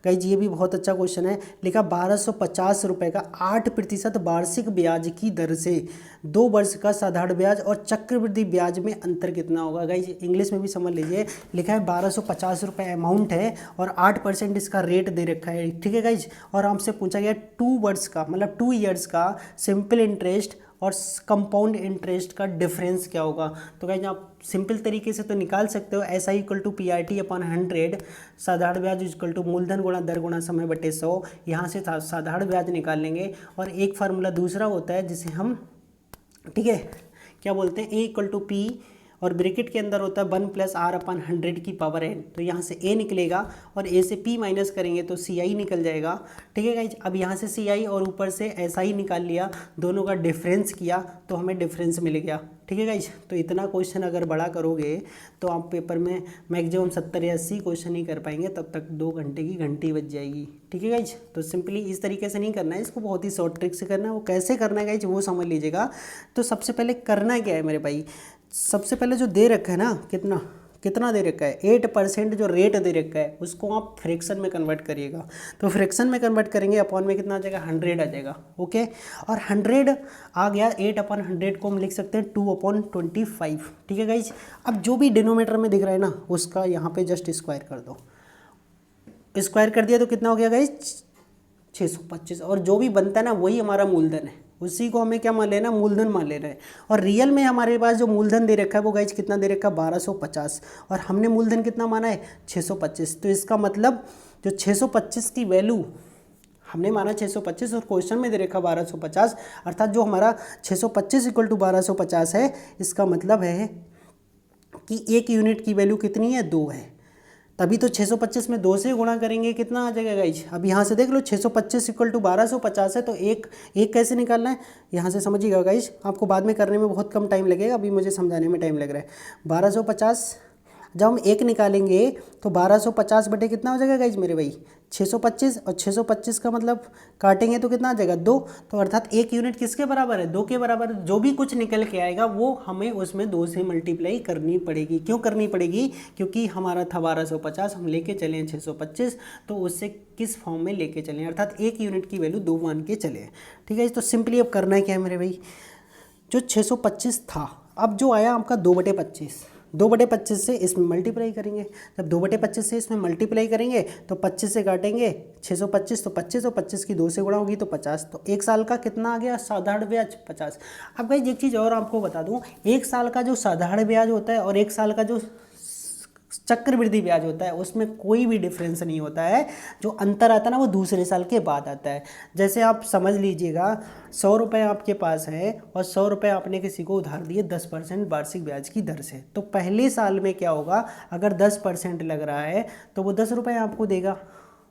गाइज, ये भी बहुत अच्छा क्वेश्चन है। लिखा 1250 रुपये का 8% वार्षिक ब्याज की दर से 2 वर्ष का साधारण ब्याज और चक्रवृद्धि ब्याज में अंतर कितना होगा। गाइज इंग्लिश में भी समझ लीजिए, लिखा है 1250 रुपये अमाउंट है और 8% इसका रेट दे रखा है, ठीक है गाइज। और हमसे पूछा गया 2 वर्ष का मतलब 2 ईयर्स का सिंपल इंटरेस्ट और कंपाउंड इंटरेस्ट का डिफरेंस क्या होगा। तो गाइज आप सिंपल तरीके से तो निकाल सकते हो, SI equal to PRT upon 100, साधारण ब्याज इक्वल टू मूलधन गुणा दर गुणा समय बटे 100। यहाँ से साधारण ब्याज निकाल लेंगे, और एक फार्मूला दूसरा होता है जिसे हम, ठीक है, क्या बोलते हैं, A इक्वल टू P और ब्रैकेट के अंदर होता है 1 + r/100 की पावर n। तो यहाँ से a निकलेगा और a से p माइनस करेंगे तो ci निकल जाएगा। ठीक है गाइज, अब यहाँ से ci और ऊपर से si निकाल लिया, दोनों का डिफरेंस किया तो हमें डिफरेंस मिल गया। ठीक है गाइज, तो इतना क्वेश्चन अगर बड़ा करोगे तो आप पेपर में मैक्सिमम 70 या 80 क्वेश्चन ही कर पाएंगे, तब तक 2 घंटे की घंटी बज जाएगी। ठीक है गाइज, तो सिंपली इस तरीके से नहीं करना है, इसको बहुत ही शॉर्ट ट्रिक से करना है। वो कैसे करना है गाइज वो समझ लीजिएगा। तो सबसे पहले करना क्या है मेरे भाई, सबसे पहले जो दे रखा है ना, कितना दे रखा है 8% जो रेट दे रखा है उसको आप फ्रैक्शन में कन्वर्ट करिएगा। तो फ्रैक्शन में कन्वर्ट करेंगे, अपॉन में कितना आ जाएगा 100 आ जाएगा। ओके, और 100 आ गया, 8/100 को हम लिख सकते हैं 2/25। ठीक है गाइज, अब जो भी डिनोमीटर में दिख रहा है ना उसका यहाँ पे जस्ट स्क्वायर कर दो। स्क्वायर कर दिया तो कितना हो गया गाइज 625, और जो भी बनता है ना वही हमारा मूलधन है, उसी को हमें क्या मान लेना, मूलधन मान लेना है। और रियल में हमारे पास जो मूलधन दे रखा है वो गाइज कितना दे रखा है 1250, और हमने मूलधन कितना माना है 625। तो इसका मतलब जो 625 की वैल्यू हमने माना 625 और क्वेश्चन में दे रखा 1250, अर्थात जो हमारा 625 = 1250 है, इसका मतलब है कि एक यूनिट की वैल्यू कितनी है 2 है। तभी तो 625 में 2 से गुणा करेंगे कितना आ जाएगा गाइज। अब यहाँ से देख लो 625 = 1250 है, तो एक कैसे निकालना है यहाँ से समझिएगा गाइज, आपको बाद में करने में बहुत कम टाइम लगेगा, अभी मुझे समझाने में टाइम लग रहा है। 1250 जब हम एक निकालेंगे तो 1250 बटे कितना हो जाएगा गाइज मेरे भाई 625, और 625 का मतलब काटेंगे तो कितना आ जाएगा 2। तो अर्थात एक यूनिट किसके बराबर है 2 के बराबर। जो भी कुछ निकल के आएगा वो हमें उसमें 2 से मल्टीप्लाई करनी पड़ेगी। क्यों करनी पड़ेगी, क्योंकि हमारा था 1250, हम लेके चले हैं 625, तो उससे किस फॉर्म में लेके चले, अर्थात एक यूनिट की वैल्यू 2 मान के चले। ठीक है, तो सिंपली अब करना है क्या है मेरे भाई, जो 625 था, अब जो आया आपका 2/25, 2/25 से इसमें मल्टीप्लाई करेंगे। जब 2/25 से इसमें मल्टीप्लाई करेंगे तो 25 से काटेंगे 625, तो 25 और 25 की 2 से गुणा होगी तो 50। तो एक साल का कितना आ गया साधारण ब्याज 50। अब भाई एक चीज़ और आपको बता दूं, एक साल का जो साधारण ब्याज होता है और एक साल का जो चक्रवृद्धि ब्याज होता है उसमें कोई भी डिफरेंस नहीं होता है। जो अंतर आता है ना वो दूसरे साल के बाद आता है। जैसे आप समझ लीजिएगा 100 रुपये आपके पास है और 100 रुपये आपने किसी को उधार दिए 10% वार्षिक ब्याज की दर से, तो पहले साल में क्या होगा, अगर 10% लग रहा है तो वो 10 रुपये आपको देगा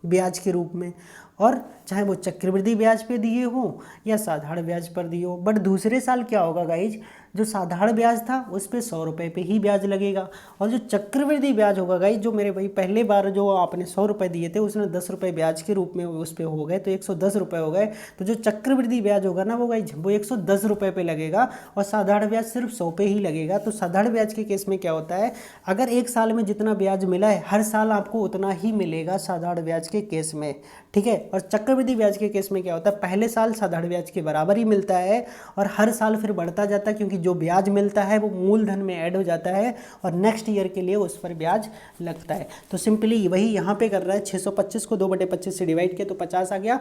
ब्याज के रूप में, और चाहे वो चक्रवृद्धि ब्याज पे दिए हो या साधारण ब्याज पर दिए हो। बट दूसरे साल क्या होगा गाइज, जो साधारण ब्याज था उस पे 100 रुपये पे ही ब्याज लगेगा, और जो चक्रवृद्धि ब्याज होगा गाइज, जो मेरे भाई पहले बार जो आपने 100 रुपये दिए थे उसने 10 रुपये ब्याज के रूप में उस पर हो गए तो 110 रुपये हो गए। तो जो चक्रवृद्धि ब्याज होगा ना वो गाइज वो 110 रुपये पे लगेगा, और साधारण ब्याज सिर्फ 100 पे ही लगेगा। तो साधारण ब्याज के केस में क्या होता है, अगर एक साल में जितना ब्याज मिला है हर साल आपको उतना ही मिलेगा साधारण ब्याज के केस में। ठीक है, और चक्रवृद्धि ब्याज के केस में क्या होता है, पहले साल साधारण ब्याज के बराबर ही मिलता है और हर साल फिर बढ़ता जाता है, क्योंकि जो ब्याज मिलता है वो मूलधन में ऐड हो जाता है और नेक्स्ट ईयर के लिए उस पर ब्याज लगता है। तो सिंपली वही यहाँ पे कर रहा है, 625 को 2/25 से डिवाइड किया तो 50 आ गया।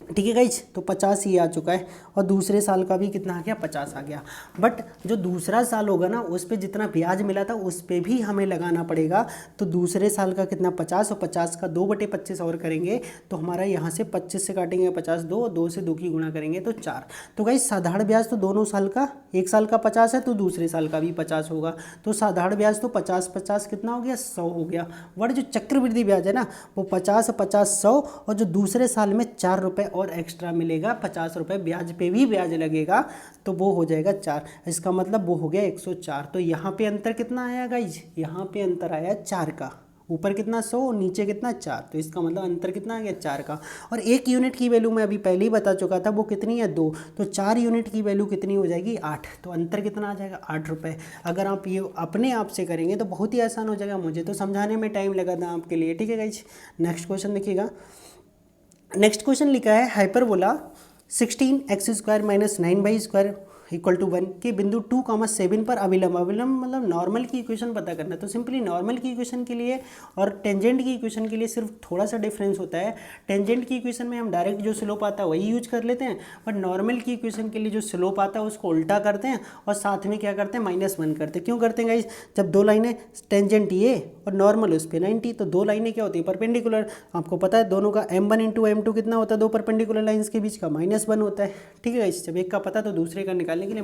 ठीक है गाइज, तो 50 ही आ चुका है, और दूसरे साल का भी कितना आ गया 50 आ गया। बट जो दूसरा साल होगा ना उस पर जितना ब्याज मिला था उस पर भी हमें लगाना पड़ेगा। तो दूसरे साल का कितना 50, और 50 का 2/25 और करेंगे तो हमारा यहाँ से 25 से काटेंगे 50, 2 से 2 की गुणा करेंगे तो 4। तो गाइज साधारण ब्याज तो दोनों साल का, एक साल का 50 है तो दूसरे साल का भी 50 होगा। तो साधारण ब्याज तो 50 कितना हो गया 100 हो गया। बट जो चक्रवृद्धि ब्याज है ना वो 50 100, और जो दूसरे साल में 4 रुपये और एक्स्ट्रा मिलेगा, 50 रुपये ब्याज पे भी ब्याज लगेगा, तो वो हो जाएगा 4। इसका मतलब वो हो गया 104। तो यहाँ पे अंतर कितना आया गाइज, यहाँ पे अंतर आया 4 का, ऊपर कितना 100 और नीचे कितना 4, तो इसका मतलब अंतर कितना आ गया 4 का। और एक यूनिट की वैल्यू मैं अभी पहले ही बता चुका था वो कितनी है 2, तो 4 यूनिट की वैल्यू कितनी हो जाएगी 8, तो अंतर कितना आ जाएगा 8 रुपये। अगर आप ये अपने आप से करेंगे तो बहुत ही आसान हो जाएगा, मुझे तो समझाने में टाइम लगा था आपके लिए। ठीक है गाइज, नेक्स्ट क्वेश्चन देखिएगा। नेक्स्ट क्वेश्चन लिखा है हाइपरबोला 16x² - 9y² = 1 के बिंदु 2,7 पर अविलंब मतलब नॉर्मल की इक्वेशन पता करना है। तो सिंपली नॉर्मल की इक्वेशन के लिए और टेंजेंट की इक्वेशन के लिए सिर्फ थोड़ा सा डिफरेंस होता है। टेंजेंट की इक्वेशन में हम डायरेक्ट जो स्लोप आता है वही यूज कर लेते हैं, बट नॉर्मल की इक्वेशन के लिए जो स्लोप आता है उसको उल्टा करते हैं और साथ में क्या करते हैं -1 करते हैं। क्यों करते हैं गाइस, जब दो लाइनें टेंजेंट ये और नॉर्मल उस पर 90, तो दो लाइनें क्या होती है परपेंडिकुलर। आपको पता है दोनों का m1 × m2 कितना होता है, दो परपेंडिकुलर लाइन्स के बीच का -1 होता है। ठीक है गाइस, जब एक का पता तो दूसरे का निकालने के लिए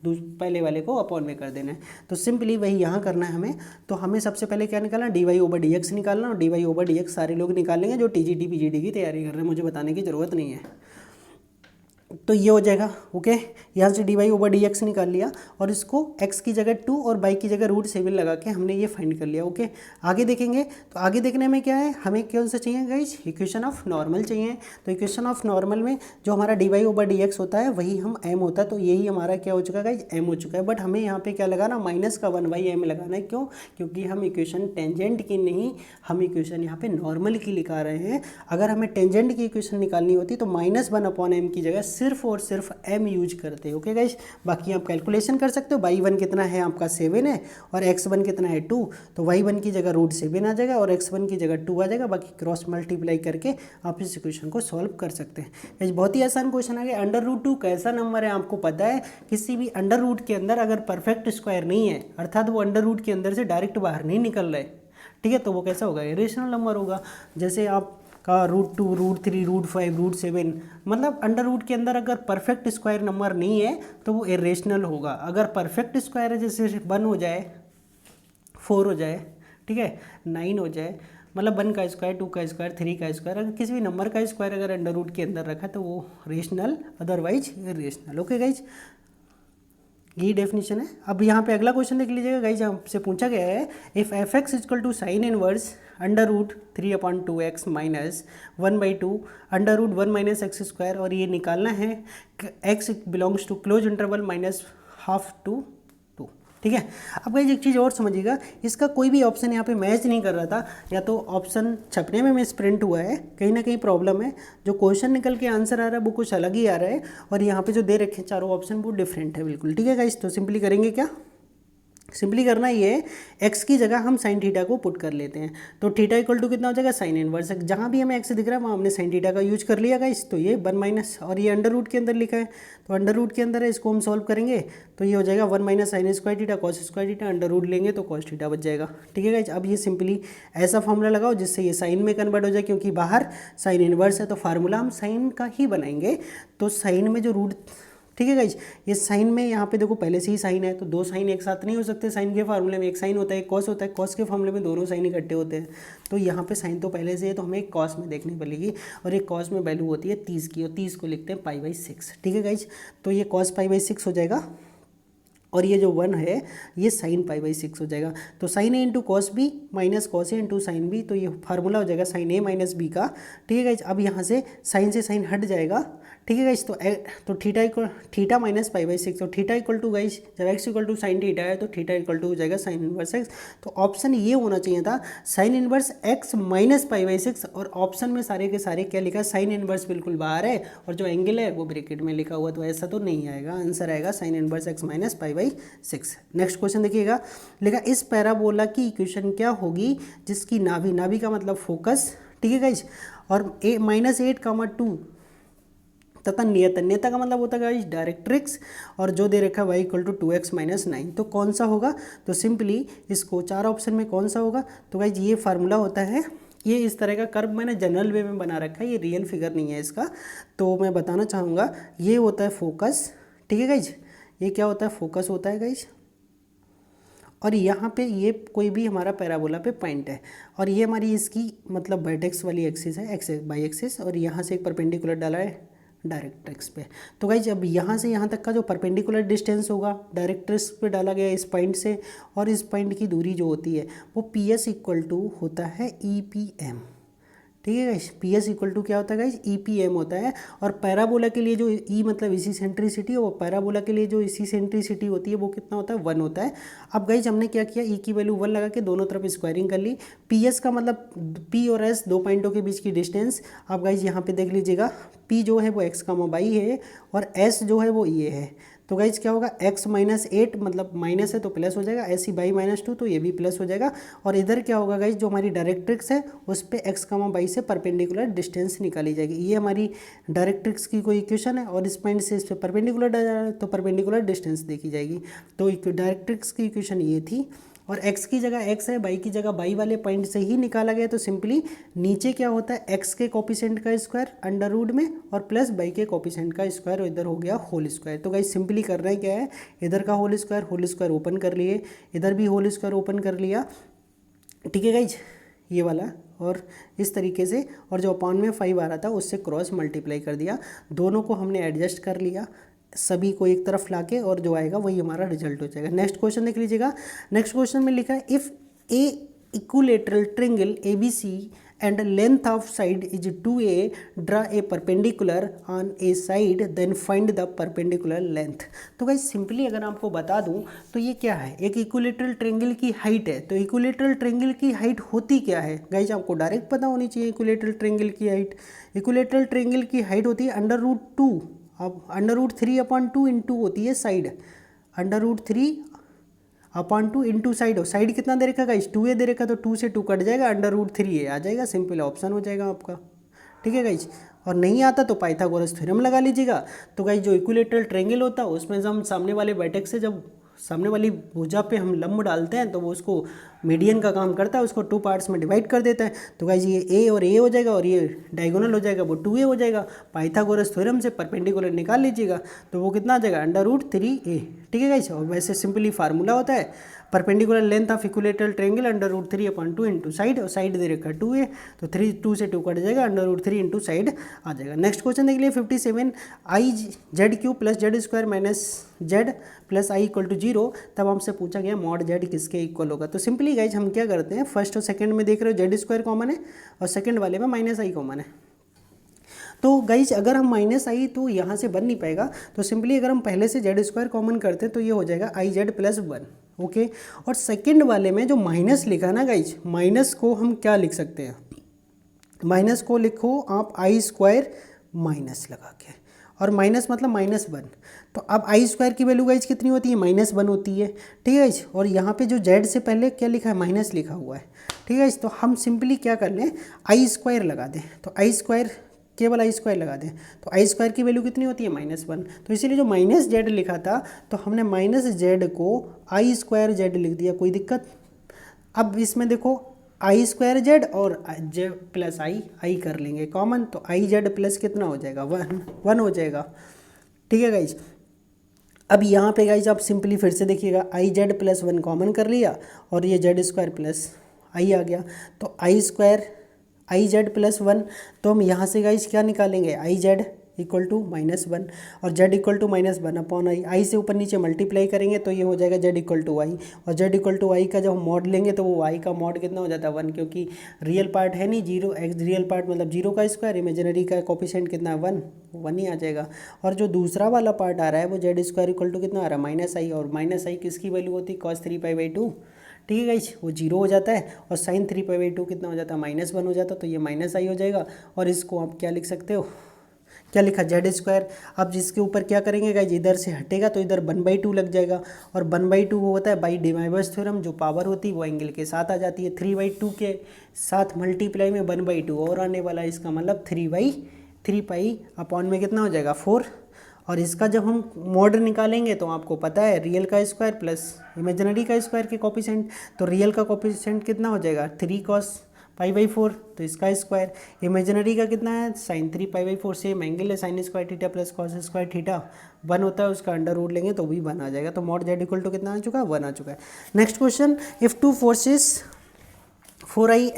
पहले वाले को अपॉन में कर देना है। तो सिंपली वही यहाँ करना है हमें। तो हमें सबसे पहले क्या निकालना, dy/dx निकालना, और dy/dx सारे लोग निकालेंगे जो TGT PGT की तैयारी कर रहे हैं, मुझे बताने की ज़रूरत नहीं है। तो ये हो जाएगा ओके। यहाँ से dy/dx निकाल लिया और इसको x की जगह 2 और y की जगह √7 लगा के हमने ये फाइंड कर लिया ओके। आगे देखेंगे तो आगे देखने में क्या है, हमें कौन सा चाहिए गाइज, इक्वेशन ऑफ नॉर्मल चाहिए। तो इक्वेशन ऑफ नॉर्मल में जो हमारा dy/dx होता है वही हम m होता है, तो यही हमारा क्या हो चुका है गाइज, m हो चुका है। बट हमें यहाँ पे क्या लगाना, माइनस का 1/m लगाना है। क्यों, क्योंकि हम इक्वेशन टेंजेंट की नहीं, हम इक्वेशन यहाँ पे नॉर्मल की लिखा रहे हैं। अगर हमें टेंजेंट की इक्वेशन निकालनी होती तो -1/m की जगह सिर्फ और सिर्फ m यूज करते हैं ओके गाइज। बाकी आप कैलकुलेशन कर सकते हो, y1 कितना है आपका 7 है और x1 कितना है 2, तो y1 की जगह √7 आ जाएगा और x1 की जगह 2 आ जाएगा। बाकी क्रॉस मल्टीप्लाई करके आप इस इक्वेशन को सॉल्व कर सकते हैं गाइज। बहुत ही आसान क्वेश्चन आ गया। √2 कैसा नंबर है आपको पता है, किसी भी अंडर रूट के अंदर अगर परफेक्ट स्क्वायर नहीं है, अर्थात वो अंडर रूट के अंदर से डायरेक्ट बाहर नहीं निकल रहे, ठीक है, तो वो कैसा होगा, इरेशनल नंबर होगा। जैसे आप का √2, √3, √5, √7, मतलब अंडर रूट के अंदर अगर परफेक्ट स्क्वायर नंबर नहीं है तो वो इरेशनल होगा। अगर परफेक्ट स्क्वायर है, जैसे 1 हो जाए, 4 हो जाए, ठीक है, 9 हो जाए, मतलब 1 का स्क्वायर, 2 का स्क्वायर, 3 का स्क्वायर, अगर किसी भी नंबर का स्क्वायर अगर अंडर रूट के अंदर रखा तो वो rational, otherwise irrational okay guys. यही डेफिनेशन है। अब यहाँ पे अगला क्वेश्चन देख लीजिएगा गाइज, आपसे पूछा गया है if f(x) = sin inverse √3/2x minus 1/2 √1 - x², और ये निकालना है x belongs to close interval -½ to 2, ठीक है। अब गाइज एक चीज़ और समझिएगा, इसका कोई भी ऑप्शन यहाँ पे मैच नहीं कर रहा था, या तो ऑप्शन छपने में मिस प्रिंट हुआ है, कहीं ना कहीं प्रॉब्लम है, जो क्वेश्चन निकल के आंसर आ रहा है वो कुछ अलग ही आ रहा है, और यहाँ पे जो दे रखे हैं चारों ऑप्शन वो डिफरेंट है बिल्कुल, ठीक है गाइज। तो सिंपली करेंगे क्या, सिंपली करना ये है, x की जगह हम साइन थीटा को पुट कर लेते हैं। तो थीटा इक्वल टू कितना हो जाएगा, साइन इनवर्स। जहाँ भी हमें x दिख रहा है वहाँ हमने साइन थीटा का यूज कर लिया गाइस। तो ये 1 माइनस, और ये अंडर रूट के अंदर लिखा है, तो अंडर रूट के अंदर है, इसको हम सॉल्व करेंगे तो ये हो जाएगा 1 - sine square theta cos square theta, under root लेंगे तो कॉस थीटा बच जाएगा, ठीक है गाइस। अब ये सिंपली ऐसा फॉर्मूला लगाओ जिससे ये साइन में कन्वर्ट हो जाए, क्योंकि बाहर साइन इनवर्स है तो फार्मूला हम साइन का ही बनाएंगे। तो साइन में जो रूट, ठीक है गाइज, ये साइन में यहाँ पे देखो पहले से ही साइन है, तो दो साइन एक साथ नहीं हो सकते। साइन के फार्मूले में एक साइन होता है, एक कॉस होता है, कॉस के फार्मूले में दोनों साइन इकट्ठे होते हैं। तो यहाँ पे साइन तो पहले से है, तो हमें एक कॉस में देखनी पड़ेगी, और एक कॉस में वैल्यू होती है 30 की, और 30 को लिखते हैं π/6, ठीक है गाइज। तो ये cos π/6 हो जाएगा, और ये जो 1 है ये साइन π/6 हो जाएगा। तो sine a into cos b minus cos a into sine b, तो ये फार्मूला हो जाएगा साइन a माइनस बी का, ठीक है गाइज। अब यहाँ से साइन हट जाएगा, ठीक है गाइज। तो थीटा माइनस π/6, तो थीटा इक्वल टू गाइज, जब x equal to sine theta है तो थीटा इक्वल टू हो जाएगा साइन इनवर्स x। तो ऑप्शन ये होना चाहिए था साइन इनवर्स x माइनस π/6, और ऑप्शन में सारे के सारे क्या लिखा है, साइन इनवर्स बिल्कुल बाहर है, और जो एंगल है वो ब्रैकेट में लिखा हुआ, तो ऐसा तो नहीं आएगा, आंसर आएगा sine inverse x minus π/6। Next question देखिएगा, लिखा इस पैराबोला की इक्वेशन क्या होगी जिसकी नाभि का मतलब फोकस, ठीक है गाइज, और -8, 2 तथा नियता का मतलब होता है गाइज डायरेक्ट्रिक्स, और जो दे रखा है y equal to 2x minus 9, तो कौन सा होगा। तो सिंपली इसको चार ऑप्शन में कौन सा होगा, तो गाइज ये फार्मूला होता है, ये इस तरह का कर्व मैंने जनरल वे में बना रखा है, ये रियल फिगर नहीं है इसका, तो मैं बताना चाहूँगा ये होता है फोकस, ठीक है गाइज, ये क्या होता है, फोकस होता है गाइज। और यहाँ पे ये कोई भी हमारा पैराबोला पे पॉइंट है, और ये हमारी इसकी मतलब वर्टेक्स वाली एक्सिस है, एक्स बाई एक्सिस, और यहाँ से एक परपेंडिकुलर डाला है डायरेक्ट्रिक्स पे। तो गाइज अब यहाँ से यहाँ तक का जो परपेंडिकुलर डिस्टेंस होगा डायरेक्ट्रिक्स पे डाला गया इस पॉइंट से, और इस पॉइंट की दूरी जो होती है वो PS इक्वल टू होता है EPM, ठीक है गाइज। PS इक्वल टू क्या होता है गाइज, EPM होता है। और पैराबोला के लिए जो E मतलब इसी सेंट्रिसिटी, और पैराबोला के लिए जो इसी सेंट्रिसिटी होती है वो कितना होता है, 1 होता है। अब गाइज हमने क्या किया, E की वैल्यू 1 लगा के दोनों तरफ स्क्वायरिंग कर ली। PS का मतलब P और S दो पॉइंटों के बीच की डिस्टेंस। अब गाइज यहाँ पे देख लीजिएगा, P जो है वो x, y है, और S जो है वो ये है। तो गाइज क्या होगा, x माइनस 8 मतलब माइनस है तो प्लस हो जाएगा, ऐसी बाई -2 तो ये भी प्लस हो जाएगा। और इधर क्या होगा गाइज, जो हमारी डायरेक्ट्रिक्स है उस पे x, y से परपेंडिकुलर डिस्टेंस निकाली जाएगी। ये हमारी डायरेक्ट्रिक्स की कोई इक्वेशन है, और इस पॉइंट से इस पे परपेंडिकुलर तो परपेंडिकुलर डिस्टेंस देखी जाएगी। तो डायरेक्ट्रिक्स की इक्वेशन ये थी। और x की जगह x है, y की जगह y वाले पॉइंट से ही निकाला गया, तो सिंपली नीचे क्या होता है x के कोफिशिएंट का स्क्वायर अंडर रूट में और प्लस y के कोफिशिएंट का स्क्वायर, और इधर हो गया होल स्क्वायर। तो गाइस सिंपली कर रहे हैं क्या है, इधर का होल स्क्वायर ओपन कर लिए, इधर भी होल स्क्वायर ओपन कर लिया, ठीक है गाइज, ये वाला, और इस तरीके से, और जो अपॉन में 5 आ रहा था उससे क्रॉस मल्टीप्लाई कर दिया, दोनों को हमने एडजस्ट कर लिया सभी को एक तरफ लाके, और जो आएगा वही हमारा रिजल्ट हो जाएगा। नेक्स्ट क्वेश्चन देख लीजिएगा। नेक्स्ट क्वेश्चन में लिखा है if A equilateral triangle ABC and length of side is 2a, draw a perpendicular on a side, then find the perpendicular length। तो गाइस सिंपली अगर आपको बता दूं तो ये क्या है, एक इक्विलेटरल ट्रायंगल की हाइट है। तो इक्विलेटरल ट्रायंगल की हाइट होती क्या है गाइस, आपको डायरेक्ट पता होनी चाहिए इक्विलेटरल ट्रायंगल की हाइट। इक्विलेटरल ट्रायंगल की हाइट होती है √2, अब √3/2 इंटू होती है साइड, √3/2 इंटू साइड हो, साइड कितना दे रखा गाइस 2a दे रखा, तो 2 से 2 कट जाएगा, √3a आ जाएगा, सिंपल ऑप्शन हो जाएगा आपका, ठीक है गाइस। और नहीं आता तो पाइथागोरस थ्योरम लगा लीजिएगा। तो गाइस जो इक्विलेटरल ट्रायंगल होता है उसमें जब हम सामने वाले वर्टेक्स से जब सामने वाली भुजा पे हम लंब डालते हैं तो वो उसको मीडियन का काम करता है, उसको 2 पार्ट्स में डिवाइड कर देता है। तो गाइस ये a और a हो जाएगा, और ये डायगोनल हो जाएगा वो 2a हो जाएगा। पाइथागोरस थ्योरम से परपेंडिकुलर निकाल लीजिएगा तो वो कितना आ जाएगा √3a, ठीक है गाइस। और वैसे सिंपली फार्मूला होता है perpendicular length of equilateral triangle √3/2 into side, और साइड दे रखा 2a, तो 2 से 2 कट जाएगा, √3 इंटू साइड आ जाएगा। नेक्स्ट क्वेश्चन देख लिए 57 IZ³ plus Z² minus Z plus I equal to 0। तब हमसे पूछा गया मॉड Z किसके इक्वल होगा। तो सिंपली गाइज हम क्या करते हैं, फर्स्ट और सेकंड में देख रहे हो Z² कॉमन है और सेकंड वाले में -I कॉमन है। तो गाइज अगर हम -I तो यहाँ से बन नहीं पाएगा, तो सिंपली अगर हम पहले से Z² कॉमन करते हैं तो ये हो जाएगा IZ + 1, ओके। और सेकंड वाले में जो माइनस लिखा है ना गाइज, माइनस को हम क्या लिख सकते हैं, माइनस को लिखो आप I² माइनस लगा के, और माइनस मतलब -1। तो अब I² की वैल्यू गाइज कितनी होती है, -1 होती है, ठीक है गाइज। और यहाँ पे जो Z से पहले क्या लिखा है, माइनस लिखा हुआ है, ठीक है गाइज। तो हम सिंपली क्या कर लें, I² लगा दें, तो I² केवल I² लगा दें, तो I² की वैल्यू कितनी होती है, -1। तो इसीलिए जो -Z लिखा था तो हमने -Z को I² लिख दिया, कोई दिक्कत। अब इसमें देखो I² और Z प्लस I कर लेंगे कॉमन, तो IZ प्लस कितना हो जाएगा, 1 हो जाएगा, ठीक है गाइज। अब यहाँ पे गाइज आप सिंपली फिर से देखिएगा, IZ + 1 कॉमन कर लिया और ये Z² प्लस I आ गया, तो IZ + 1। तो हम यहाँ से गाइज क्या निकालेंगे, IZ इक्वल टू -1 और Z equal to -1/I, I से ऊपर नीचे मल्टीप्लाई करेंगे तो ये हो जाएगा Z इक्वल टू I, और Z इक्वल टू I का जब हम मॉड लेंगे तो वो I का मॉड कितना हो जाता है, 1, क्योंकि रियल पार्ट है नहीं, 0 रियल पार्ट मतलब 0 का स्क्वायर, इमेजिनरी का कोफिशिएंट कितना है, 1 ही आ जाएगा। और जो दूसरा वाला पार्ट आ रहा है वो Z² इक्वल टू कितना आ रहा है, -I, और -I किसकी वैल्यू होती है, cos 3π/2, ठीक है गाइज, वो 0 हो जाता है, और sin 3π/2 कितना हो जाता है, -1 हो जाता है, तो ये -I हो जाएगा। और इसको आप क्या लिख सकते हो, क्या लिखा, Z²। अब जिसके ऊपर क्या करेंगे गाइज, इधर से हटेगा तो इधर 1/2 लग जाएगा, और 1/2 होता है बाई डिमाइवर्स थ्योरम, जो पावर होती है वो एंगल के साथ आ जाती है। 3/2 के साथ मल्टीप्लाई में 1/2 और आने वाला है, इसका मतलब 3/3π अपॉन में कितना हो जाएगा, 4। और इसका जब हम मॉड निकालेंगे तो आपको पता है रियल का स्क्वायर प्लस इमेजिनरी का स्क्वायर के कोफिशिएंट, तो रियल का कोफिशिएंट कितना हो जाएगा, 3 cos π/4, तो इसका स्क्वायर। इमेजिनरी का कितना है, sin 3π/4, सेम एंगल है, sin² theta plus cos² theta 1 होता है, उसका अंडर रूट लेंगे तो भी 1 आ जाएगा। तो मॉड Z इक्वल टू कितना आ चुका है, 1 आ चुका है। Next question, if 2 forces 4i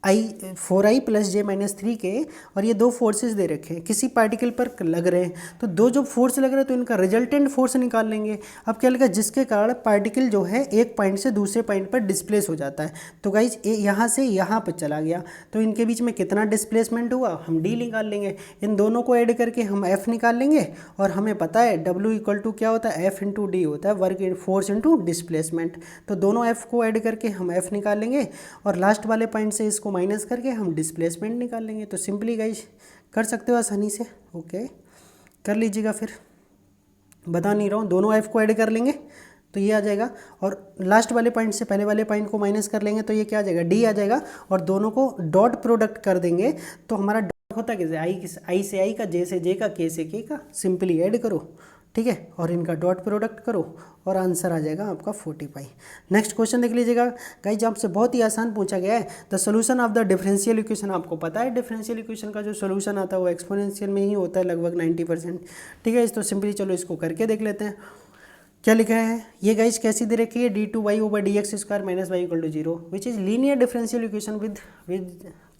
+ j-3 के, और ये 2 फोर्सेस दे रखे हैं, किसी पार्टिकल पर लग रहे हैं, तो 2 जो फोर्स लग रहे हैं तो इनका रिजल्टेंट फोर्स निकाल लेंगे। अब क्या लगा, जिसके कारण पार्टिकल जो है एक पॉइंट से दूसरे पॉइंट पर डिस्प्लेस हो जाता है। तो गाइज यहाँ से यहाँ पर चला गया, तो इनके बीच में कितना डिस्प्लेसमेंट हुआ, हम D निकाल लेंगे। इन दोनों को ऐड करके हम F निकाल लेंगे, और हमें पता है W इक्वल टू क्या होता है, F × D होता है, वर्क फोर्स × डिस्प्लेसमेंट। तो दोनों F को ऐड करके हम F निकाल लेंगे, और लास्ट वाले पॉइंट से इसको माइनस करके हम डिस्प्लेसमेंट निकाल लेंगे। तो सिंपली गाइज कर सकते हो आसानी से, ओके कर लीजिएगा। फिर बता नहीं रहा हूँ, दोनों F को ऐड कर लेंगे तो ये आ जाएगा, और लास्ट वाले पॉइंट से पहले वाले पॉइंट को माइनस कर लेंगे तो ये क्या आ जाएगा, D आ जाएगा, और दोनों को डॉट प्रोडक्ट कर देंगे तो हमारा डॉट होता है कैसे, I से I का, J से J का, K से K का, सिंपली ऐड करो, ठीक है, और इनका डॉट प्रोडक्ट करो और आंसर आ जाएगा आपका 45। नेक्स्ट क्वेश्चन देख लीजिएगा गाइज, आपसे बहुत ही आसान पूछा गया है। The solution of the differential equation, आपको पता है डिफरेंशियल इक्वेशन का जो सोल्यूशन आता है वो एक्सपोनेंशियल में ही होता है लगभग 90%। ठीक है, तो सिंपली चलो इसको करके देख लेते हैं। क्या लिखा है ये गाइज, कैसी दे रखी है, d2y/dx² - y = 0 which is linear differential equation with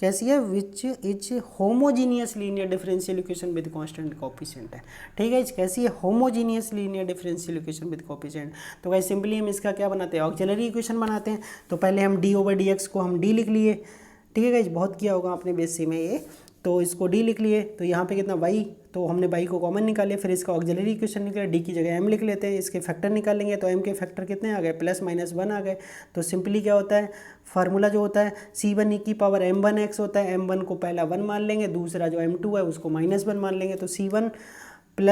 कैसी है, which is homogeneous linear differential equation with constant coefficient है। ठीक है, कैसी है, homogeneous linear differential equation with coefficient. तो गाइज सिंपली हम इसका क्या बनाते हैं, ऑक्सिलरी इक्वेशन बनाते हैं। तो पहले हम d/dx को हम d लिख लिए। ठीक है गाइज, बहुत किया होगा आपने बेसिक में ये, तो इसको d लिख लिए। तो यहाँ पे कितना y, तो हमने y को कॉमन निकाले, फिर इसका ऑक्सिलरी इक्वेशन निकला, d की जगह m लिख लेते हैं। इसके फैक्टर निकालेंगे तो m के फैक्टर कितने आ गए, +-1 आ गए। तो सिंपली क्या होता है, फार्मूला जो होता है c1e⁻m1x होता है। m1 को पहला 1 मान लेंगे, दूसरा जो m2 है उसको -1 मान लेंगे। तो c1 ×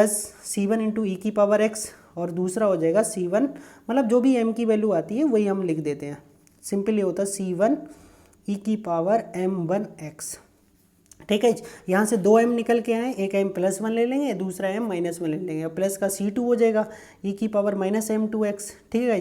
e⁻x और दूसरा हो जाएगा c1, मतलब जो भी m की वैल्यू आती है वही हम लिख देते हैं। सिंपली होता है c1 e⁻m1x। ठीक है, यहाँ से 2m निकल के आए, एक m +1 ले लेंगे, दूसरा m -1 ले लेंगे, प्लस का c2 हो जाएगा e⁻−m2x। ठीक है,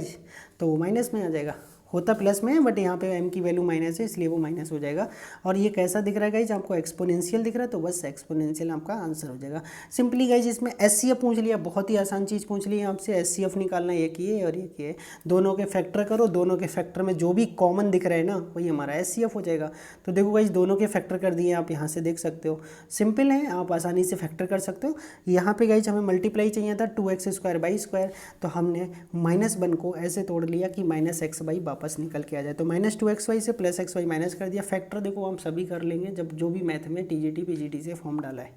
तो वो माइनस में आ जाएगा, होता प्लस में है बट यहाँ पे m की वैल्यू माइनस है इसलिए वो माइनस हो जाएगा। और ये कैसा दिख रहा है गाइज, आपको एक्सपोनेंशियल दिख रहा है, तो बस एक्सपोनेंशियल आपका आंसर हो जाएगा। सिंपली गाइज इसमें SCF पूछ लिया, बहुत ही आसान चीज़ पूछ ली है आपसे, SCF निकालना, ये किए और ये किए, दोनों के फैक्टर करो, दोनों के फैक्टर में जो भी कॉमन दिख रहा है ना वही हमारा SCF हो जाएगा। तो देखो गाइज दोनों के फैक्टर कर दिए, आप यहाँ से देख सकते हो, सिंपल है, आप आसानी से फैक्टर कर सकते हो। यहाँ पे गाइज हमें मल्टीप्लाई चाहिए था 2x² तो हमने -1 को ऐसे तोड़ लिया कि -xy वापस निकल के आ जाए। तो -2xy से +xy माइनस कर दिया। फैक्टर देखो हम सभी कर लेंगे जब जो भी मैथ में TGT PGT से फॉर्म डाला है,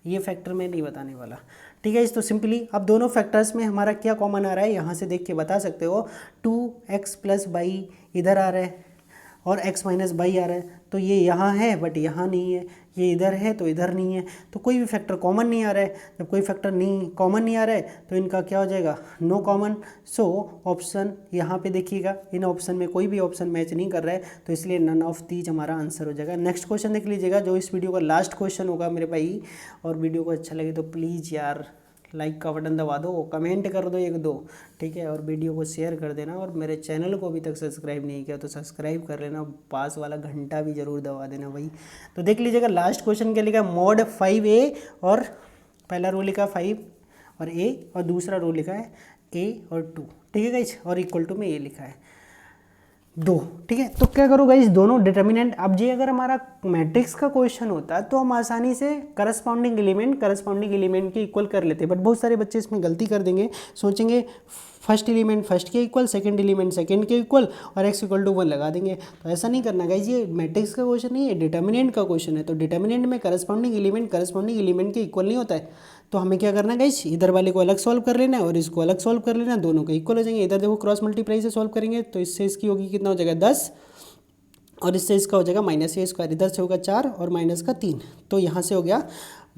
ये फैक्टर मैं नहीं बताने वाला। ठीक है, तो सिंपली अब दोनों फैक्टर्स में हमारा क्या कॉमन आ रहा है, यहाँ से देख के बता सकते हो। 2x + y इधर आ रहा है और x - y आ रहा है, तो ये यहाँ है बट यहाँ नहीं है, ये इधर है तो इधर नहीं है, तो कोई भी फैक्टर कॉमन नहीं आ रहा है। जब कोई फैक्टर नहीं कॉमन नहीं आ रहा है तो इनका क्या हो जाएगा, नो कॉमन। सो ऑप्शन यहाँ पे देखिएगा, इन ऑप्शन में कोई भी ऑप्शन मैच नहीं कर रहा है, तो इसलिए नन ऑफ दीज हमारा आंसर हो जाएगा। नेक्स्ट क्वेश्चन देख लीजिएगा, जो इस वीडियो का लास्ट क्वेश्चन होगा मेरे भाई, और वीडियो को अच्छा लगे तो प्लीज़ यार लाइक का बटन दबा दो, कमेंट कर दो 1-2, ठीक है, और वीडियो को शेयर कर देना, और मेरे चैनल को अभी तक सब्सक्राइब नहीं किया तो सब्सक्राइब कर लेना, पास वाला घंटा भी ज़रूर दबा देना भाई। तो देख लीजिएगा लास्ट क्वेश्चन क्या लिखा, mod 5a, और पहला रो लिखा 5 और a, और दूसरा रो लिखा है a और 2। ठीक है गाइस, और इक्वल टू में a लिखा है 2। ठीक है, तो क्या करो गाइस, दोनों डिटर्मिनेंट, अब ये अगर हमारा मैट्रिक्स का क्वेश्चन होता तो हम आसानी से करस्पॉन्डिंग एलिमेंट के इक्वल कर लेते, बट बहुत सारे बच्चे इसमें गलती कर देंगे, सोचेंगे फर्स्ट एलिमेंट फर्स्ट के इक्वल, सेकंड एलिमेंट सेकंड के इक्वल और x = 1 लगा देंगे। तो ऐसा नहीं करना गाइस, ये मैट्रिक्स का क्वेश्चन नहीं है, डिटर्मिनेंट का क्वेश्चन है। तो डिटर्मिनेंट में करस्पॉन्डिंग एलिमेंट के इक्वल नहीं होता है, तो हमें क्या करना है गाइस, इधर वाले को अलग सॉल्व कर लेना है और इसको अलग सॉल्व कर लेना है, दोनों के इक्वल हो जाएंगे। इधर देखो क्रॉस मल्टीप्लाई से सॉल्व करेंगे तो इससे इसकी होगी कितना हो जाएगा 10, और इससे इसका हो जाएगा -a², इधर से होगा 4 और माइनस का 3, तो यहाँ से हो गया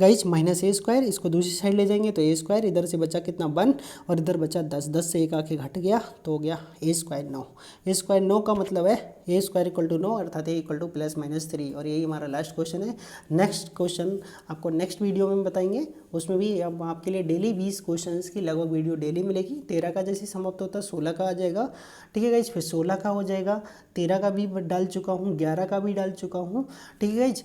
गाइज -a², इसको दूसरी साइड ले जाएंगे तो a², इधर से बचा कितना 1 और इधर बचा 10, 10 से एक आके घट गया तो हो गया a² 9। a² 9 का मतलब है a² = 9 अर्थात a = +-3, और यही हमारा लास्ट क्वेश्चन है। नेक्स्ट क्वेश्चन आपको नेक्स्ट वीडियो में बताएंगे, उसमें भी अब आपके लिए डेली 20 क्वेश्चन की लगभग वीडियो डेली मिलेगी। 13 का जैसे समाप्त होता है 16 का आ जाएगा, ठीक है गाइज, फिर 16 का हो जाएगा, 13 का भी डाल चुका हूँ, 11 का भी डाल चुका हूँ, ठीक है गाइज,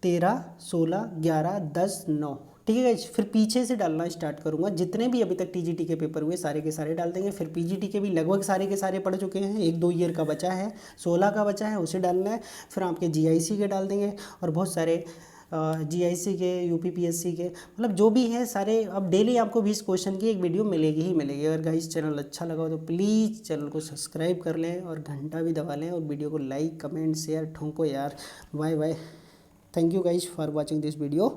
13, 16, 11, 10, 9, ठीक है गाइज। फिर पीछे से डालना स्टार्ट करूँगा, जितने भी अभी तक TGT के पेपर हुए सारे के सारे डाल देंगे। फिर PGT के भी लगभग सारे के सारे पढ़ चुके हैं, 1-2 ईयर का बचा है, 16 का बचा है उसे डालना है। फिर आपके GIC के डाल देंगे और बहुत सारे GIC के, UPPSC के, मतलब जो भी है सारे। अब डेली आपको 20 क्वेश्चन की एक वीडियो मिलेगी ही मिलेगी। अगर गाइस चैनल अच्छा लगा हो तो प्लीज़ चैनल को सब्सक्राइब कर लें और घंटा भी दबा लें, और वीडियो को लाइक कमेंट शेयर ठोंको यार। Bye bye, thank you guys for watching this video.